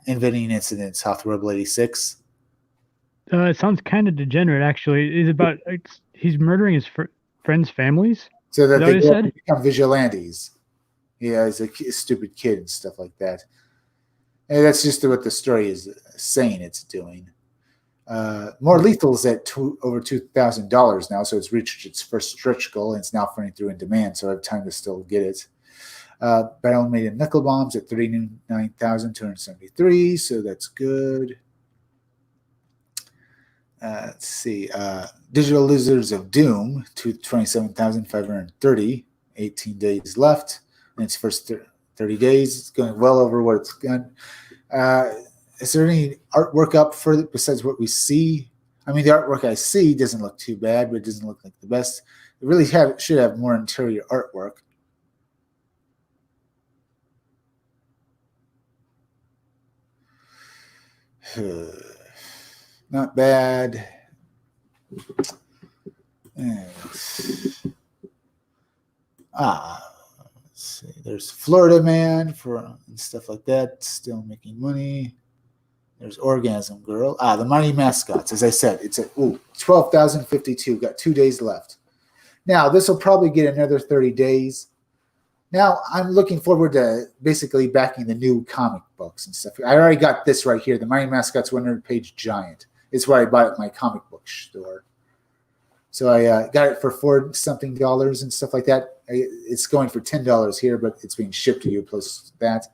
Inventing Incidents, Rebel 86? It sounds kind of degenerate, actually. It's about he's murdering his friends' families. So that they said? become vigilantes. Yeah, he's a stupid kid and stuff like that. And that's just what the story is saying it's doing. More Lethal is at over $2,000 now, so it's reached its first stretch goal, and it's now running through in demand, so I have time to still get it. Battle Made in Nickel Bombs at $39,273, so that's good. Let's see. Digital Lizards of Doom, $27,530, 18 days left. In its first 30 days, it's going well over what it's got. Is there any artwork up further besides what we see? I mean, the artwork I see doesn't look too bad, but it doesn't look like the best. It really should have more interior artwork. Not bad. Let's see. There's Florida Man and stuff like that, still making money. There's Orgasm Girl. The Mighty Mascots. As I said, it's at 12,052. Got 2 days left. Now, this will probably get another 30 days. Now, I'm looking forward to basically backing the new comic books and stuff. I already got this right here. The Mighty Mascots 100-page giant. It's what I bought at my comic book store. So I got it for $4-something and stuff like that. It's going for $10 here, but it's being shipped to you plus that.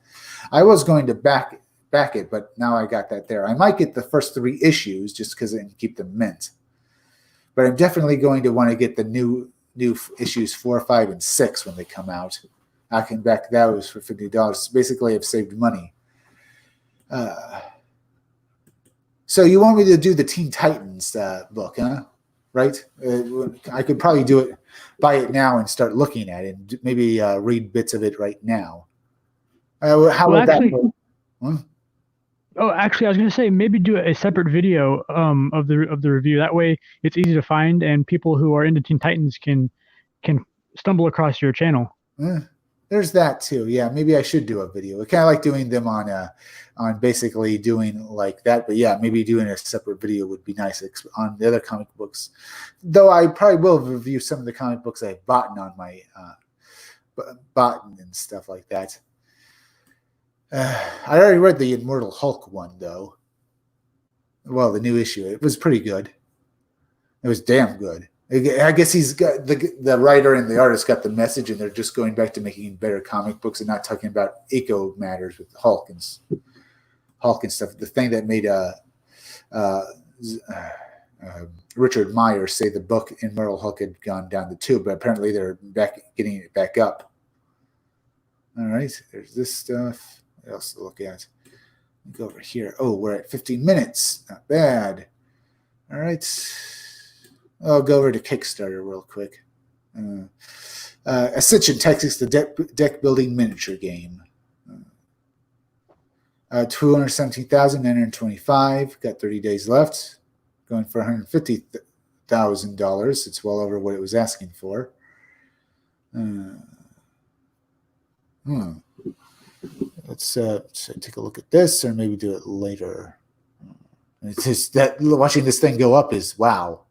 I was going to back it, but now I got that there. I might get the first 3 issues just because I can keep them mint. But I'm definitely going to want to get the new issues 4, 5, and 6 when they come out. I can back those for $50. Basically, I've saved money. So you want me to do the Teen Titans book, huh? Right? I could probably buy it now and start looking at it, and maybe read bits of it right now. How would that work? Huh? Oh, actually, I was going to say maybe do a separate video of the review. That way, it's easy to find, and people who are into Teen Titans can stumble across your channel. There's that too. Yeah, maybe I should do a video. I kind of like doing them on basically doing like that. But yeah, maybe doing a separate video would be nice on the other comic books. Though I probably will review some of the comic books I've bought on my bought and stuff like that. I already read the Immortal Hulk one, though. Well, the new issue. It was pretty good. It was damn good. I guess he's got the writer and the artist got the message, and they're just going back to making better comic books and not talking about eco matters with Hulk and stuff. The thing that made Richard Meyer say the book in Merle Hulk had gone down the tube, but apparently they're getting it back up. All right, there's this stuff. What else to look at? Go over here. Oh, we're at 15 minutes. Not bad. All right. I'll go over to Kickstarter real quick. Ascension Tactics, the deck building miniature game. 217,925. Got 30 days left. Going for $150,000. It's well over what it was asking for. Let's take a look at this, or maybe do it later. It's just that watching this thing go up is wow.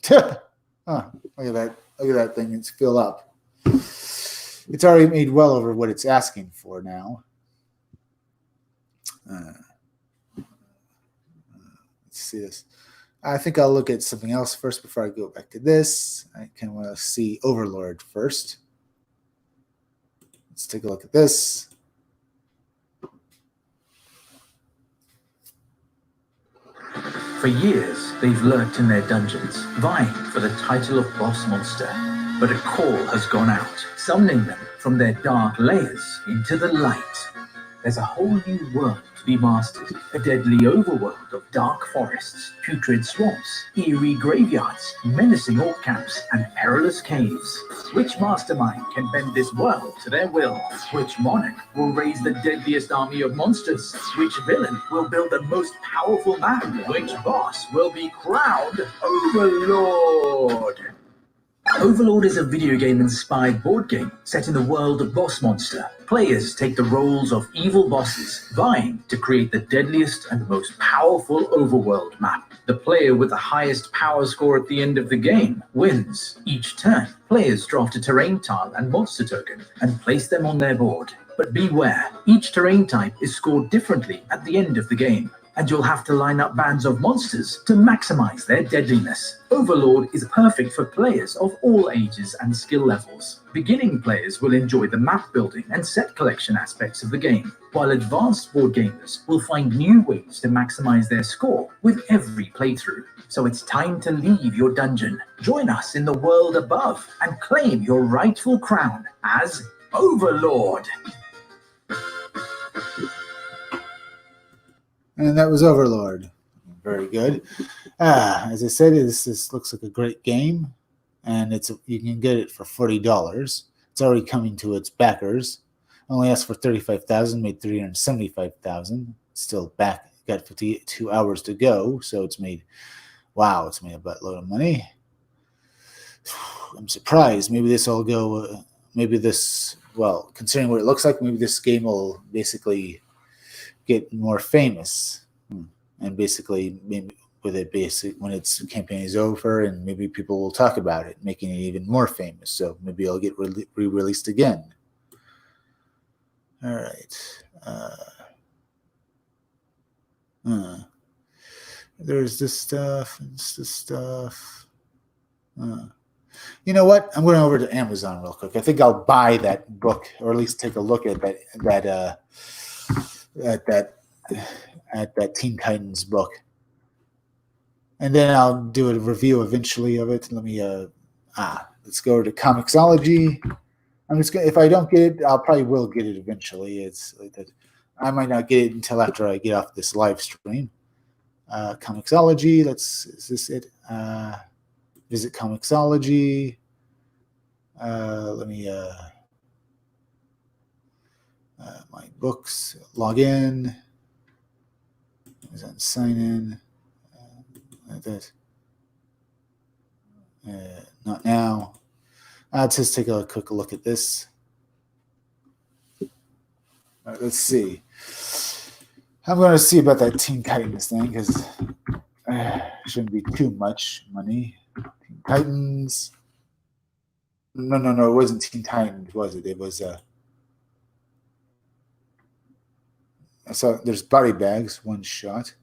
Look at that! Look at that thing. It's filled up. It's already made well over what it's asking for now. Let's see this. I think I'll look at something else first before I go back to this. I kind of want to see Overlord first. Let's take a look at this. For years, they've lurked in their dungeons, vying for the title of boss monster. But a call has gone out, summoning them from their dark layers into the light. There's a whole new world to be mastered, a deadly overworld of dark forests, putrid swamps, eerie graveyards, menacing orc camps, and perilous caves. Which mastermind can bend this world to their will? Which monarch will raise the deadliest army of monsters? Which villain will build the most powerful map? Which boss will be crowned Overlord? Overlord is a video game-inspired board game set in the world of Boss Monster. Players take the roles of evil bosses, vying to create the deadliest and most powerful overworld map. The player with the highest power score at the end of the game wins. Each turn, players draft a terrain tile and monster token and place them on their board. But beware, each terrain type is scored differently at the end of the game, and you'll have to line up bands of monsters to maximize their deadliness. Overlord is perfect for players of all ages and skill levels. Beginning players will enjoy the map building and set collection aspects of the game, while advanced board gamers will find new ways to maximize their score with every playthrough. So it's time to leave your dungeon, join us in the world above, and claim your rightful crown as Overlord. And that was Overlord. Very good. As I said, this looks like a great game, and you can get it for $40. It's already coming to its backers. Only asked for $35,000, made $375,000. Still back. Got 52 hours to go, so it's made a buttload of money. I'm surprised. Maybe this will go. Considering what it looks like, maybe this game will basically get more famous, and basically maybe when its campaign is over, and maybe people will talk about it, making it even more famous. So maybe it'll get re-released again. All right. There's this stuff and this stuff. You know what? I'm going over to Amazon real quick. I think I'll buy that book, or at least take a look at that Teen Titans book, and then I'll do a review eventually of it. Let me let's go to Comixology. I'm just gonna, if I don't get it, I'll probably will get it eventually. It's like that. I might not get it until after I get off this live stream. Comixology. Is this it? Visit Comixology. Let me my books. Log in. Sign in. Like that. Not now. Let's just take a quick look at this. All right, let's see. I'm going to see about that Teen Titans thing, because shouldn't be too much money. Teen Titans. No, it wasn't Teen Titans, was it? It was so there's body bags, one shot.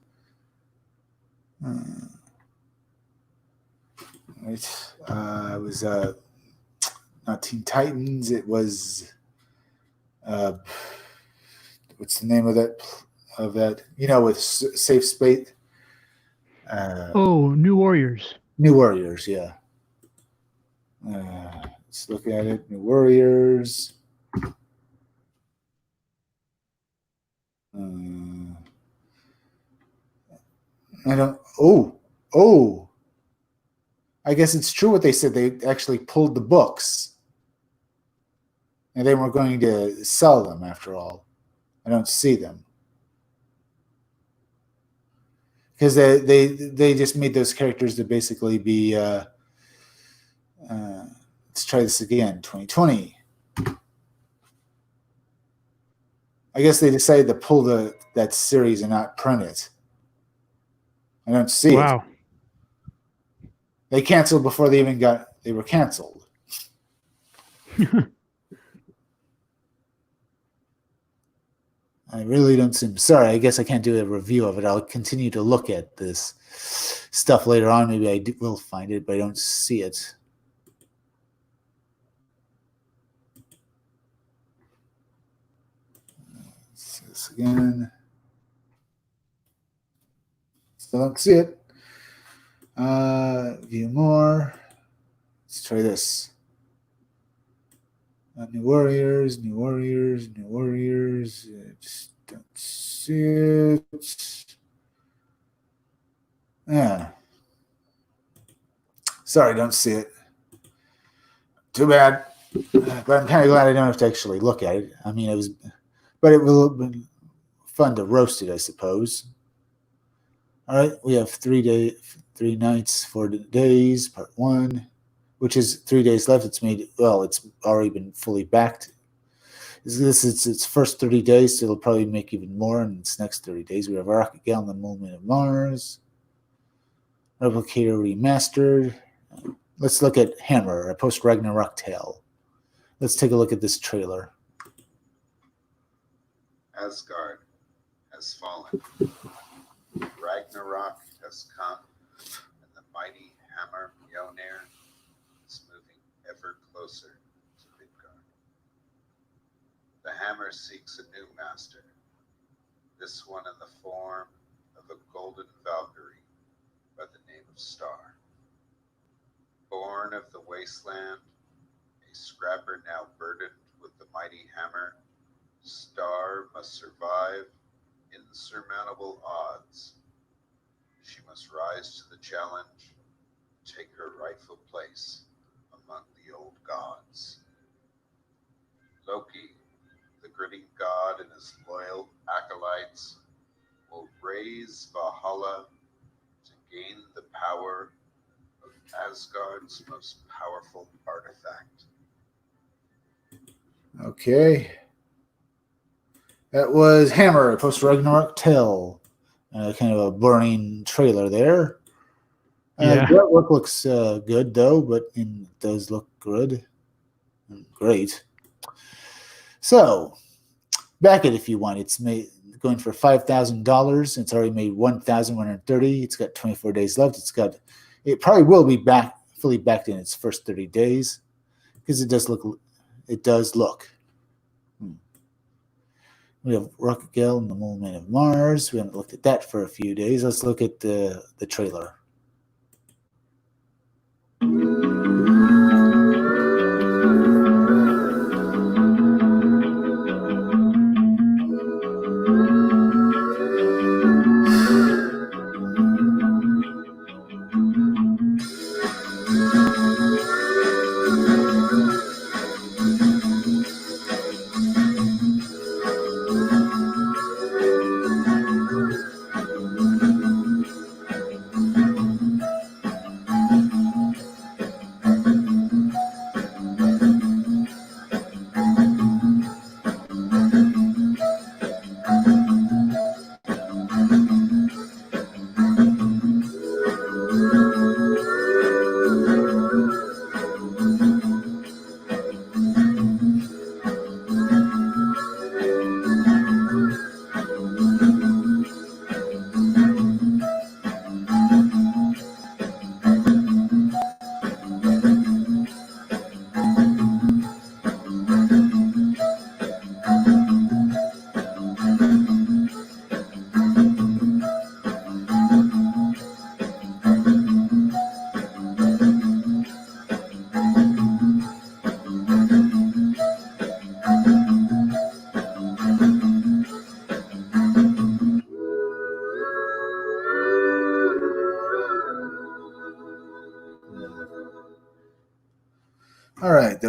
Right. It was not Teen Titans. It was what's the name of that? With Safe Space. New Warriors. New Warriors. Yeah. Let's look at it. New Warriors. I don't. Oh. I guess it's true what they said. They actually pulled the books, and they were going to sell them. After all, I don't see them because they just made those characters to basically be. Let's try this again. 2020. I guess they decided to pull that series and not print it. I don't see it. Wow. They canceled before they were canceled. I really don't seem sorry. I guess I can't do a review of it. I'll continue to look at this stuff later on. Maybe I will find it, but I don't see it. Let's see this again. Still don't see it. View more. Let's try this. New Warriors. Just don't see it. Yeah. Sorry, don't see it. Too bad. But I'm kind of glad I don't have to actually look at it. I mean, but it will have been fun to roast it, I suppose. All right, we have 3 nights, 4 days, part 1, which is 3 days left. It's already been fully backed. This is its first 30 days, so it'll probably make even more in its next 30 days. We have Rocket Gal and the Movement of Mars, Replicator Remastered. Let's look at Hammer, a post-Ragnarok tale. Let's take a look at this trailer. Asgard has fallen. Ragnarok has come, and the mighty hammer Mjolnir is moving ever closer to Midgard. The hammer seeks a new master, this one in the form of a golden Valkyrie by the name of Star. Born of the wasteland, a scrapper now burdened with the mighty hammer, Star must survive insurmountable odds. She must rise to the challenge, take her rightful place among the old gods. Loki, the gritty god and his loyal acolytes, will raise Valhalla to gain the power of Asgard's most powerful artifact. Okay. That was Hammer, post-Ragnarok tale. Kind of a burning trailer there. Yeah. The artwork looks good, though, but it does look good. Great. So, back it if you want. It's going for $5,000. It's already made $1,130. It's got 24 days left. It probably will be fully backed in its first 30 days because it does look. We have Rocket Gal and the Movement of Mars. We haven't looked at that for a few days. Let's look at the trailer.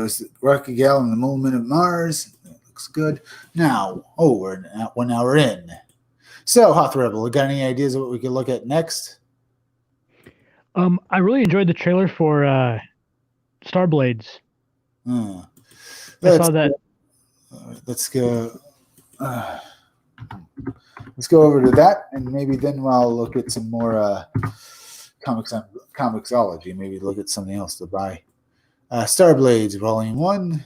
was Rocket Gal and the Moon of Mars. That looks good. Now, we're at 1 hour in. So, Hoth Rebel, got any ideas of what we could look at next? I really enjoyed the trailer for Starblades. I saw that. Let's go. Let's go over to that, and maybe then I'll look at some more comicsology. Maybe look at something else to buy. Starblades Volume 1.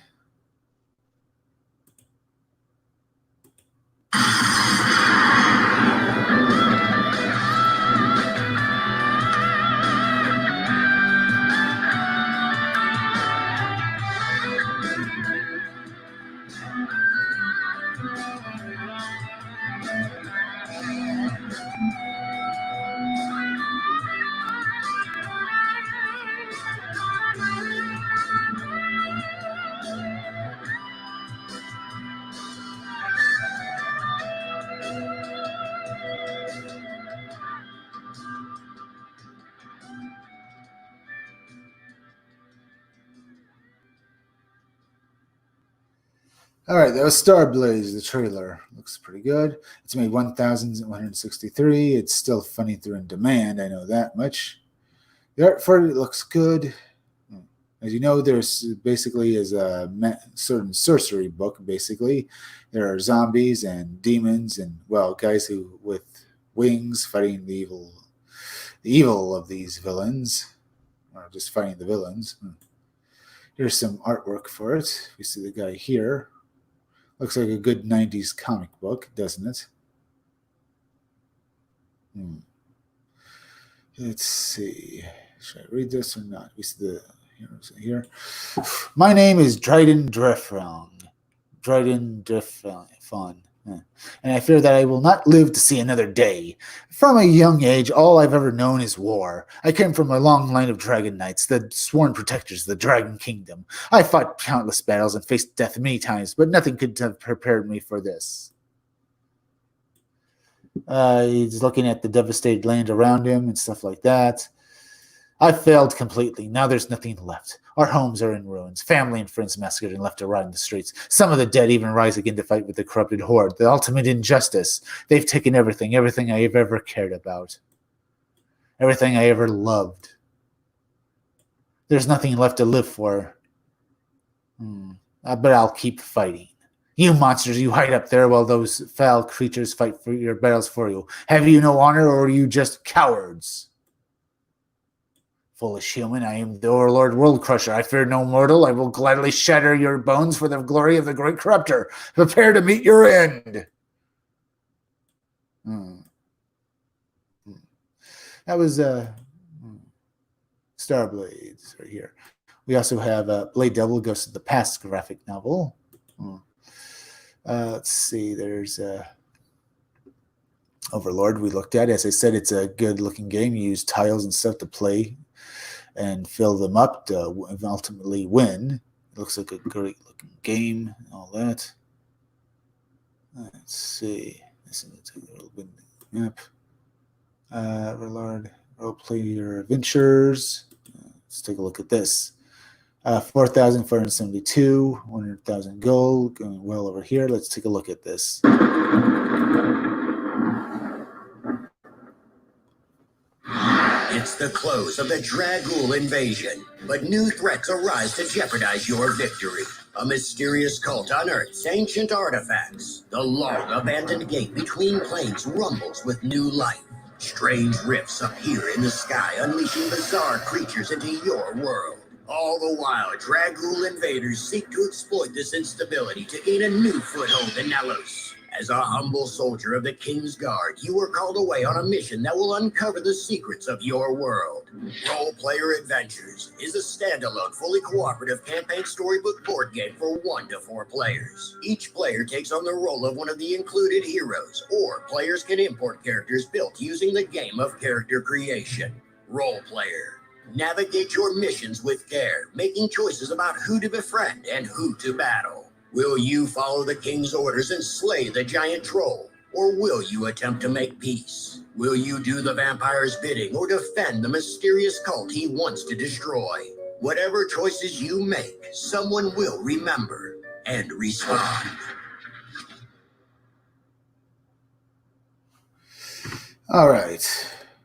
All right, that was Starblaze, the trailer. Looks pretty good. It's made 1,163. It's still funny through in demand. I know that much. The art for it looks good. As you know, there's basically is a certain sorcery book, basically. There are zombies and demons and, well, guys who with wings fighting the evil of these villains, or just fighting the villains. Here's some artwork for it. We see the guy here. Looks like a good 90s comic book, doesn't it? Let's see. Should I read this or not? We see the here. My name is Dryden Drefron. And I fear that I will not live to see another day. From a young age, all I've ever known is war. I came from a long line of dragon knights, the sworn protectors of the Dragon Kingdom. I fought countless battles and faced death many times, but nothing could have prepared me for this. He's looking at the devastated land around him and stuff like that. I failed completely. Now there's nothing left. Our homes are in ruins. Family and friends massacred and left to rot in the streets. Some of the dead even rise again to fight with the corrupted horde. The ultimate injustice. They've taken everything I have ever cared about. Everything I ever loved. There's nothing left to live for. But I'll keep fighting. You monsters, you hide up there while those foul creatures fight for your battles for you. Have you no honor, or are you just cowards? Foolish human, I am the Overlord World Crusher. I fear no mortal. I will gladly shatter your bones for the glory of the great corruptor. Prepare to meet your end. That was Starblades right here. We also have Blade Devil Ghost of the Past graphic novel. Let's see. There's Overlord we looked at. As I said, it's a good-looking game. You use tiles and stuff to play and fill them up to ultimately win. It looks like a great-looking game and all that. Let's see. This is a little bit map. Overlord Roleplay Your Adventures. Let's take a look at this. 4,472, 100,000 gold, going well over here. Let's take a look at this. It's the close of the Dragul invasion, but new threats arise to jeopardize your victory. A mysterious cult unearths ancient artifacts. The long-abandoned gate between planes rumbles with new life. Strange rifts appear in the sky, unleashing bizarre creatures into your world. All the while, Dragul invaders seek to exploit this instability to gain a new foothold in Nalos. As a humble soldier of the King's Guard, you are called away on a mission that will uncover the secrets of your world. Role Player Adventures is a standalone, fully cooperative campaign storybook board game for 1 to 4 players. Each player takes on the role of one of the included heroes, or players can import characters built using the game of character creation. Role Player. Navigate your missions with care, making choices about who to befriend and who to battle. Will you follow the king's orders and slay the giant troll? Or will you attempt to make peace? Will you do the vampire's bidding or defend the mysterious cult he wants to destroy? Whatever choices you make, someone will remember and respond. All right.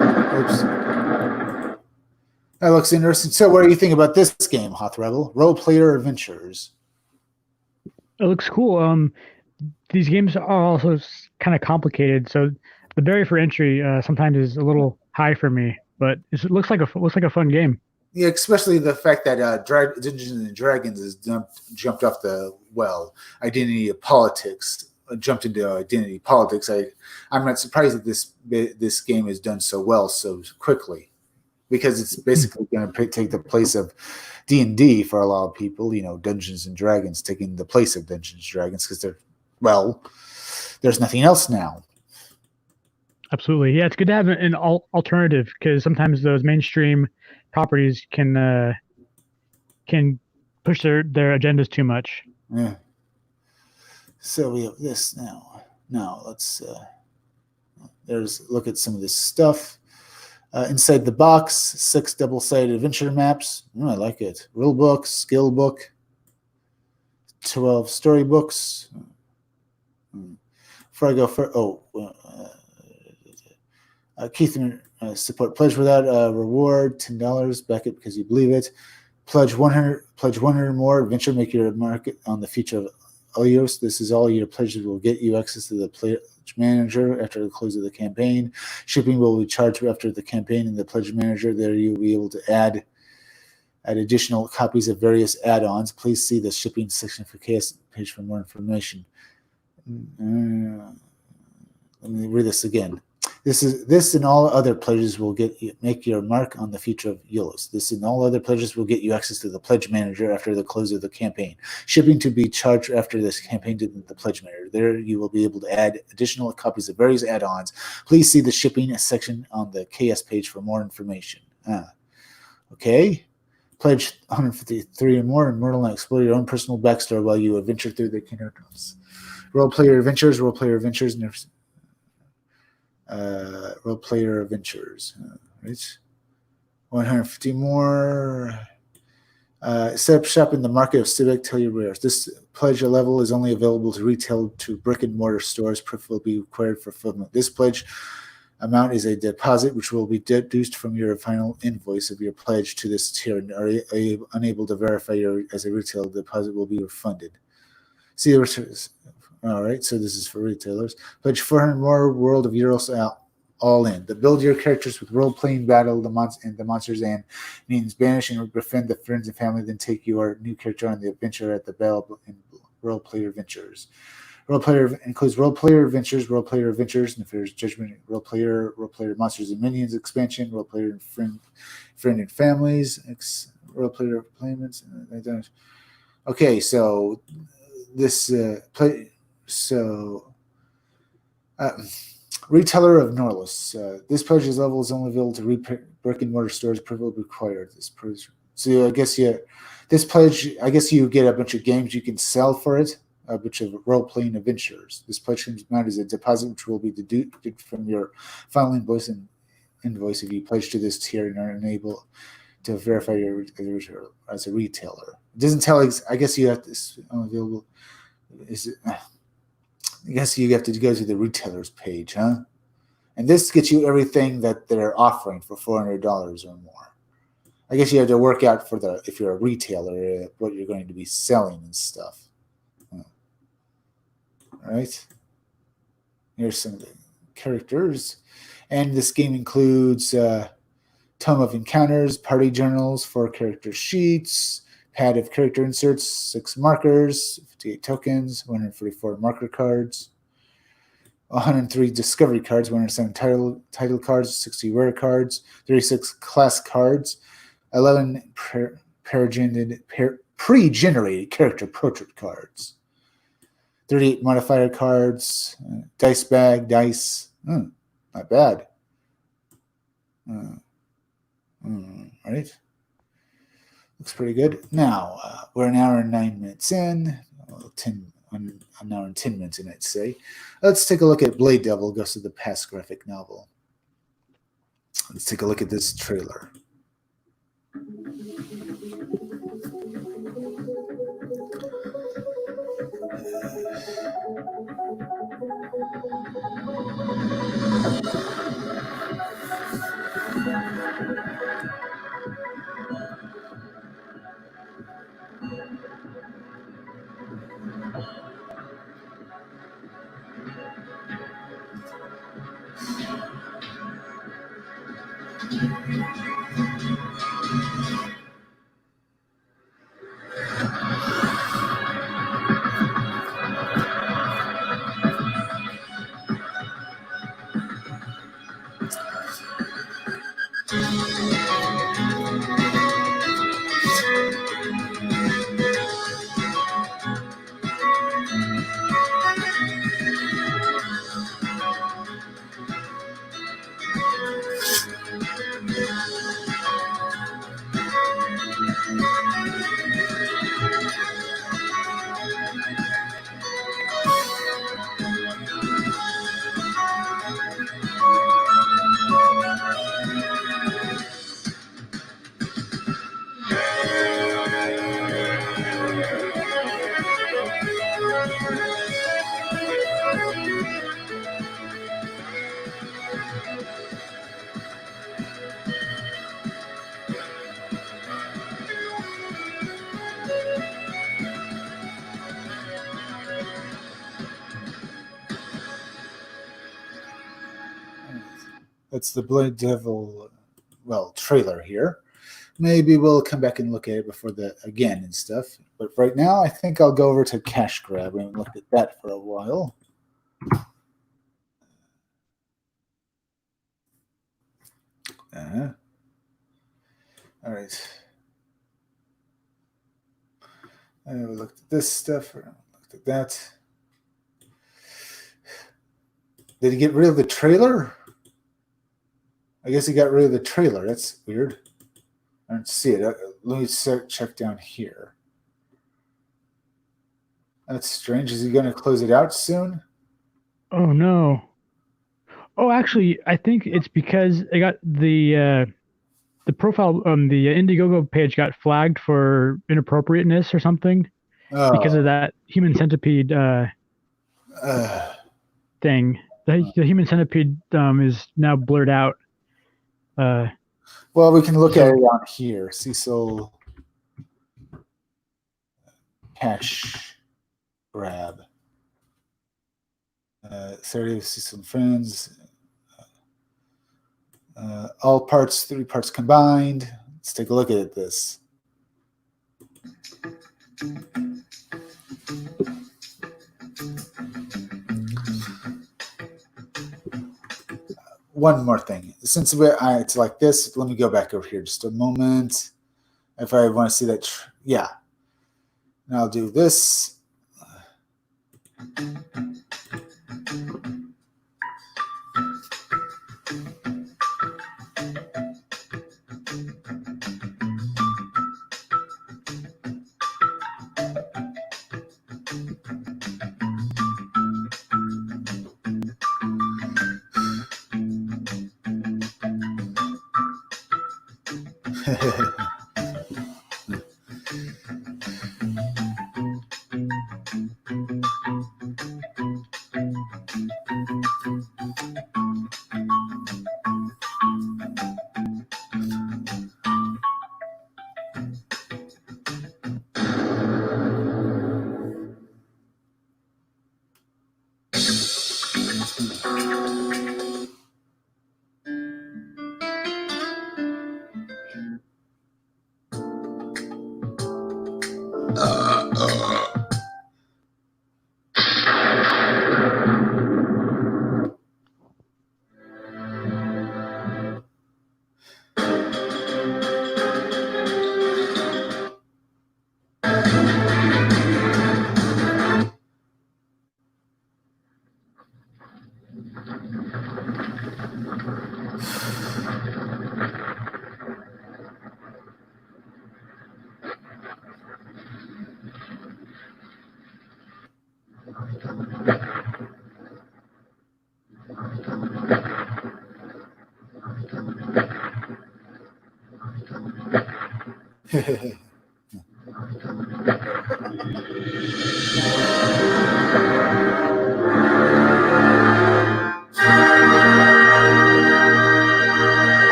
Oops. That looks interesting. So, what do you think about this game, Hoth Rebel? Role Player Adventures. It looks cool. These games are also kind of complicated, so the barrier for entry sometimes is a little high for me. But it looks like a fun game. Yeah, especially the fact that Dungeons and Dragons has jumped off the Identity Politics. Jumped into Identity Politics. I'm not surprised that this game is done so well so quickly, because it's basically going to take the place of D&D for a lot of people. Dungeons and Dragons taking the place of Dungeons and Dragons because there's nothing else now. Absolutely, yeah. It's good to have an alternative, because sometimes those mainstream properties can push their agendas too much. Yeah. So we have this now. Now let's look at some of this stuff. Inside the box, 6 double-sided adventure maps. I like it. Rule book, skill book, 12 storybooks. Before I go Keith support pledge without reward, $10. Back it because you believe it. Pledge 100 or more. Adventure, make your market on the feature of Elios. This is all your pledges will get you access to the pledge manager after the close of the campaign. Shipping will be charged after the campaign in the pledge manager. There you'll be able to add additional copies of various add-ons. Please see the shipping section for KS page for more information. Let me read this again. This and all other pledges will make your mark on the feature of Eulos. This and all other pledges will get you access to the pledge manager after the close of the campaign. Shipping to be charged after this campaign to the pledge manager. There you will be able to add additional copies of various add-ons. Please see the shipping section on the KS page for more information. Okay. Pledge 153 or more, and Myrtle and explore your own personal backstory while you adventure through the kingdoms. Role player adventures, Role player adventures, right? 150 more. Set up shop in the market of Civic. Tell your wares. This pledge level is only available to retail to brick and mortar stores. Proof will be required for fulfillment. This pledge amount is a deposit which will be deduced from your final invoice of your pledge to this tier. And are you unable to verify as a retail deposit will be refunded. See the returns. All right, so this is for retailers. Pledge 400 more. World of Euros all in. The build your characters with role-playing battle the monsters and means banish and befriend the friends and family, then take your new character on the adventure at the battle in Role Player Adventures. Role player includes Role Player Adventures, Nefarious Judgment, Role Player Monsters and Minions expansion, Role Player Friend and Families, Role Player Payments. Okay, so this Retailer of Norlis. This pledge level is only available to brick and mortar stores. Approval required. So I guess this pledge. I guess you get a bunch of games you can sell for it. A bunch of role-playing adventures. This pledge amount is a deposit which will be deducted from your final invoice if you pledge to this tier and are unable to verify your as a retailer. It doesn't tell. I guess you have this available. I guess you have to go to the retailers page, huh? And this gets you everything that they're offering for $400 or more. I guess you have to work out if you're a retailer, what you're going to be selling and stuff. All right. Here's some of the characters. And this game includes Tome of Encounters, Party Journals, 4 character sheets, pad of character inserts, 6 markers, 58 tokens, 144 marker cards, 103 discovery cards, 107 title cards, 60 rare cards, 36 class cards, 11 pre-generated character portrait cards, 38 modifier cards, dice bag, dice. Not bad. Right. Looks pretty good. Now, we're an hour and 9 minutes in. An hour and 10 minutes in, I'd say. Let's take a look at Blade Devil, Ghost of the Past graphic novel. Let's take a look at this trailer. That's the Blood Devil, well, trailer here. Maybe we'll come back and look at it before the again and stuff. But right now, I think I'll go over to Cash Grab. We haven't looked at that for a while. All right. We looked at this stuff. Looked at that. Did he get rid of the trailer? I guess he got rid of the trailer. That's weird. I don't see it. Let me check down here. That's strange. Is he going to close it out soon? Oh no. Oh, actually, I think it's because I got the profile the Indiegogo page got flagged for inappropriateness or something because of that human centipede thing. The human centipede is now blurred out. Well, we can look at it on here. Cecil Cash Grab. 30 Cecil Friends. All parts, 3 parts combined. Let's take a look at this. One more thing. Since it's like this, let me go back over here just a moment. If I want to see that, yeah. And I'll do this.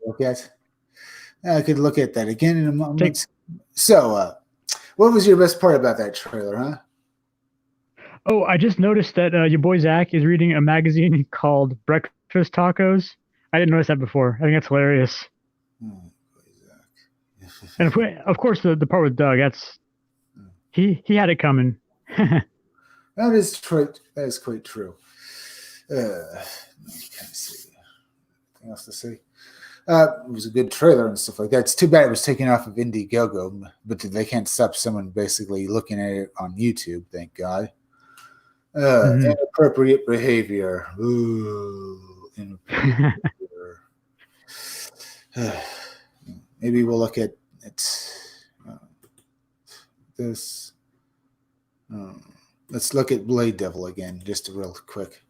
Look at. I could look at that again in a moment. So, what was your best part about that trailer, huh? Oh, I just noticed that your boy Zach is reading a magazine called Breakfast Tacos. I didn't notice that before. I think that's hilarious. Oh, And of course, the part with Doug, that's he had it coming. that is true. That is quite true. Let me kind of see. Anything else to say? It was a good trailer and stuff like that. It's too bad it was taken off of Indiegogo, but they can't stop someone basically looking at it on YouTube. Thank God. Inappropriate behavior. Ooh, inappropriate behavior. Maybe we'll look at this. Let's look at Blade Devil again, just real quick.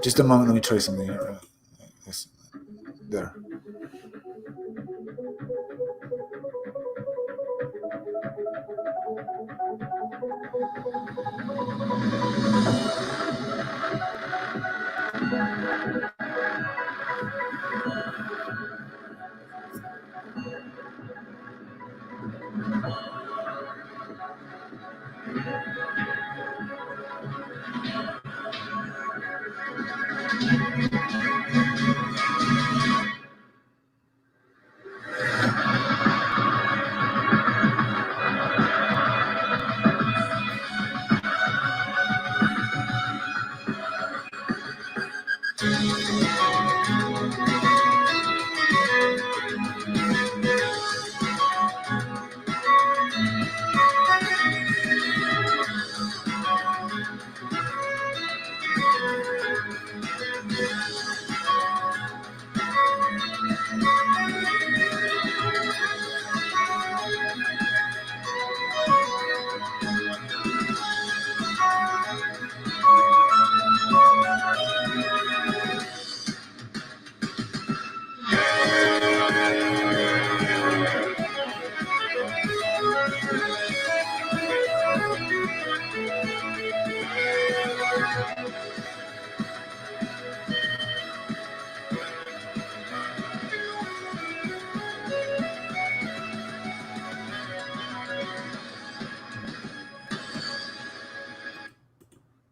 Just a moment. Let me try something here. There.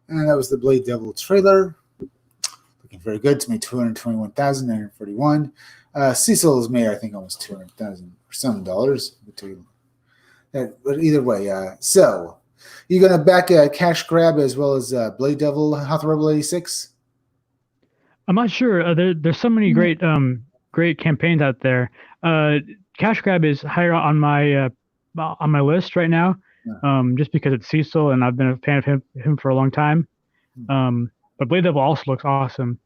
And that was the Blade Devil trailer. Looking very good. It's made $221,941. Cecil has made, I think, almost $200,000 or some dollars. But either way, so you're gonna back a Cash Grab as well as Blade Devil, House Rebel 86. I'm not sure. There's so many great campaigns out there. Cash Grab is higher on my list right now, just because it's Cecil and I've been a fan of him for a long time. But Blade Devil also looks awesome.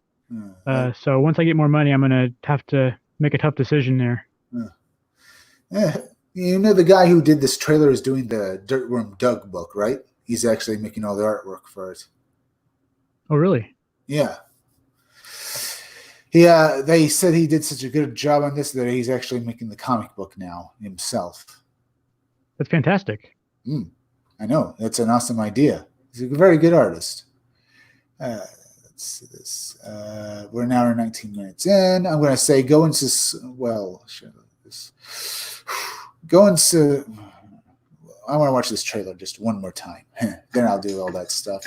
So once I get more money, I'm gonna have to make a tough decision there. You know, the guy who did this trailer is doing the Dirtworm Doug book, right? He's actually making all the artwork for it. Oh, really? Yeah. Yeah, they said he did such a good job on this that he's actually making the comic book now himself. That's fantastic. I know. That's an awesome idea. He's a very good artist. Let's see this. We're an hour and 19 minutes in. I'm going to say go into, well, this. Go into, I want to watch this trailer just one more time. Then I'll do all that stuff.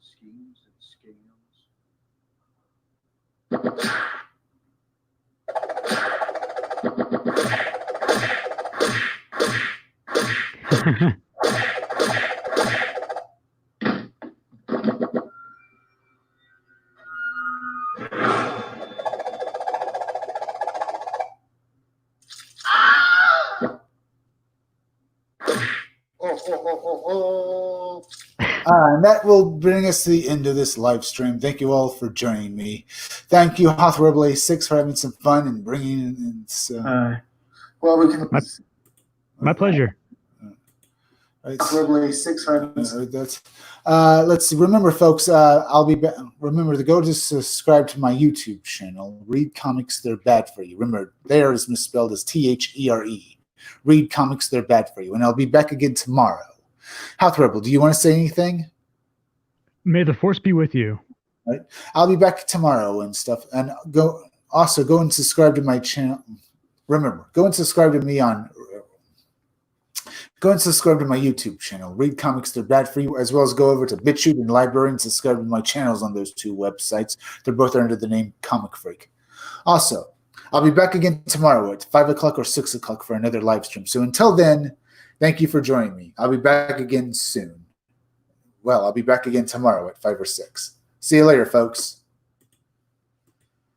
Schemes and scams. And that will bring us to the end of this live stream. Thank you all for joining me. Thank you, Hothrebel 6 for having some fun and bringing in this. Well, we can. My pleasure. Hothrebel 6 for having that's. Let's see. Remember, folks, I'll be back. Remember to go to subscribe to my YouTube channel. Read Comics, They're Bad for You. Remember, there is misspelled as THERE. Read Comics, They're Bad for You. And I'll be back again tomorrow. Hothrebel, do you want to say anything? May the force be with you. Right. I'll be back tomorrow and stuff. And go and subscribe to my channel. Remember, go and subscribe to me on. Go and subscribe to my YouTube channel. Read Comics, They're Bad for You, as well as go over to BitChute and Library and subscribe to my channels on those two websites. They're both under the name Comic Freak. Also, I'll be back again tomorrow at 5 o'clock or 6 o'clock for another live stream. So until then, thank you for joining me. I'll be back again soon. Well, I'll be back again tomorrow at 5 or 6. See you later, folks.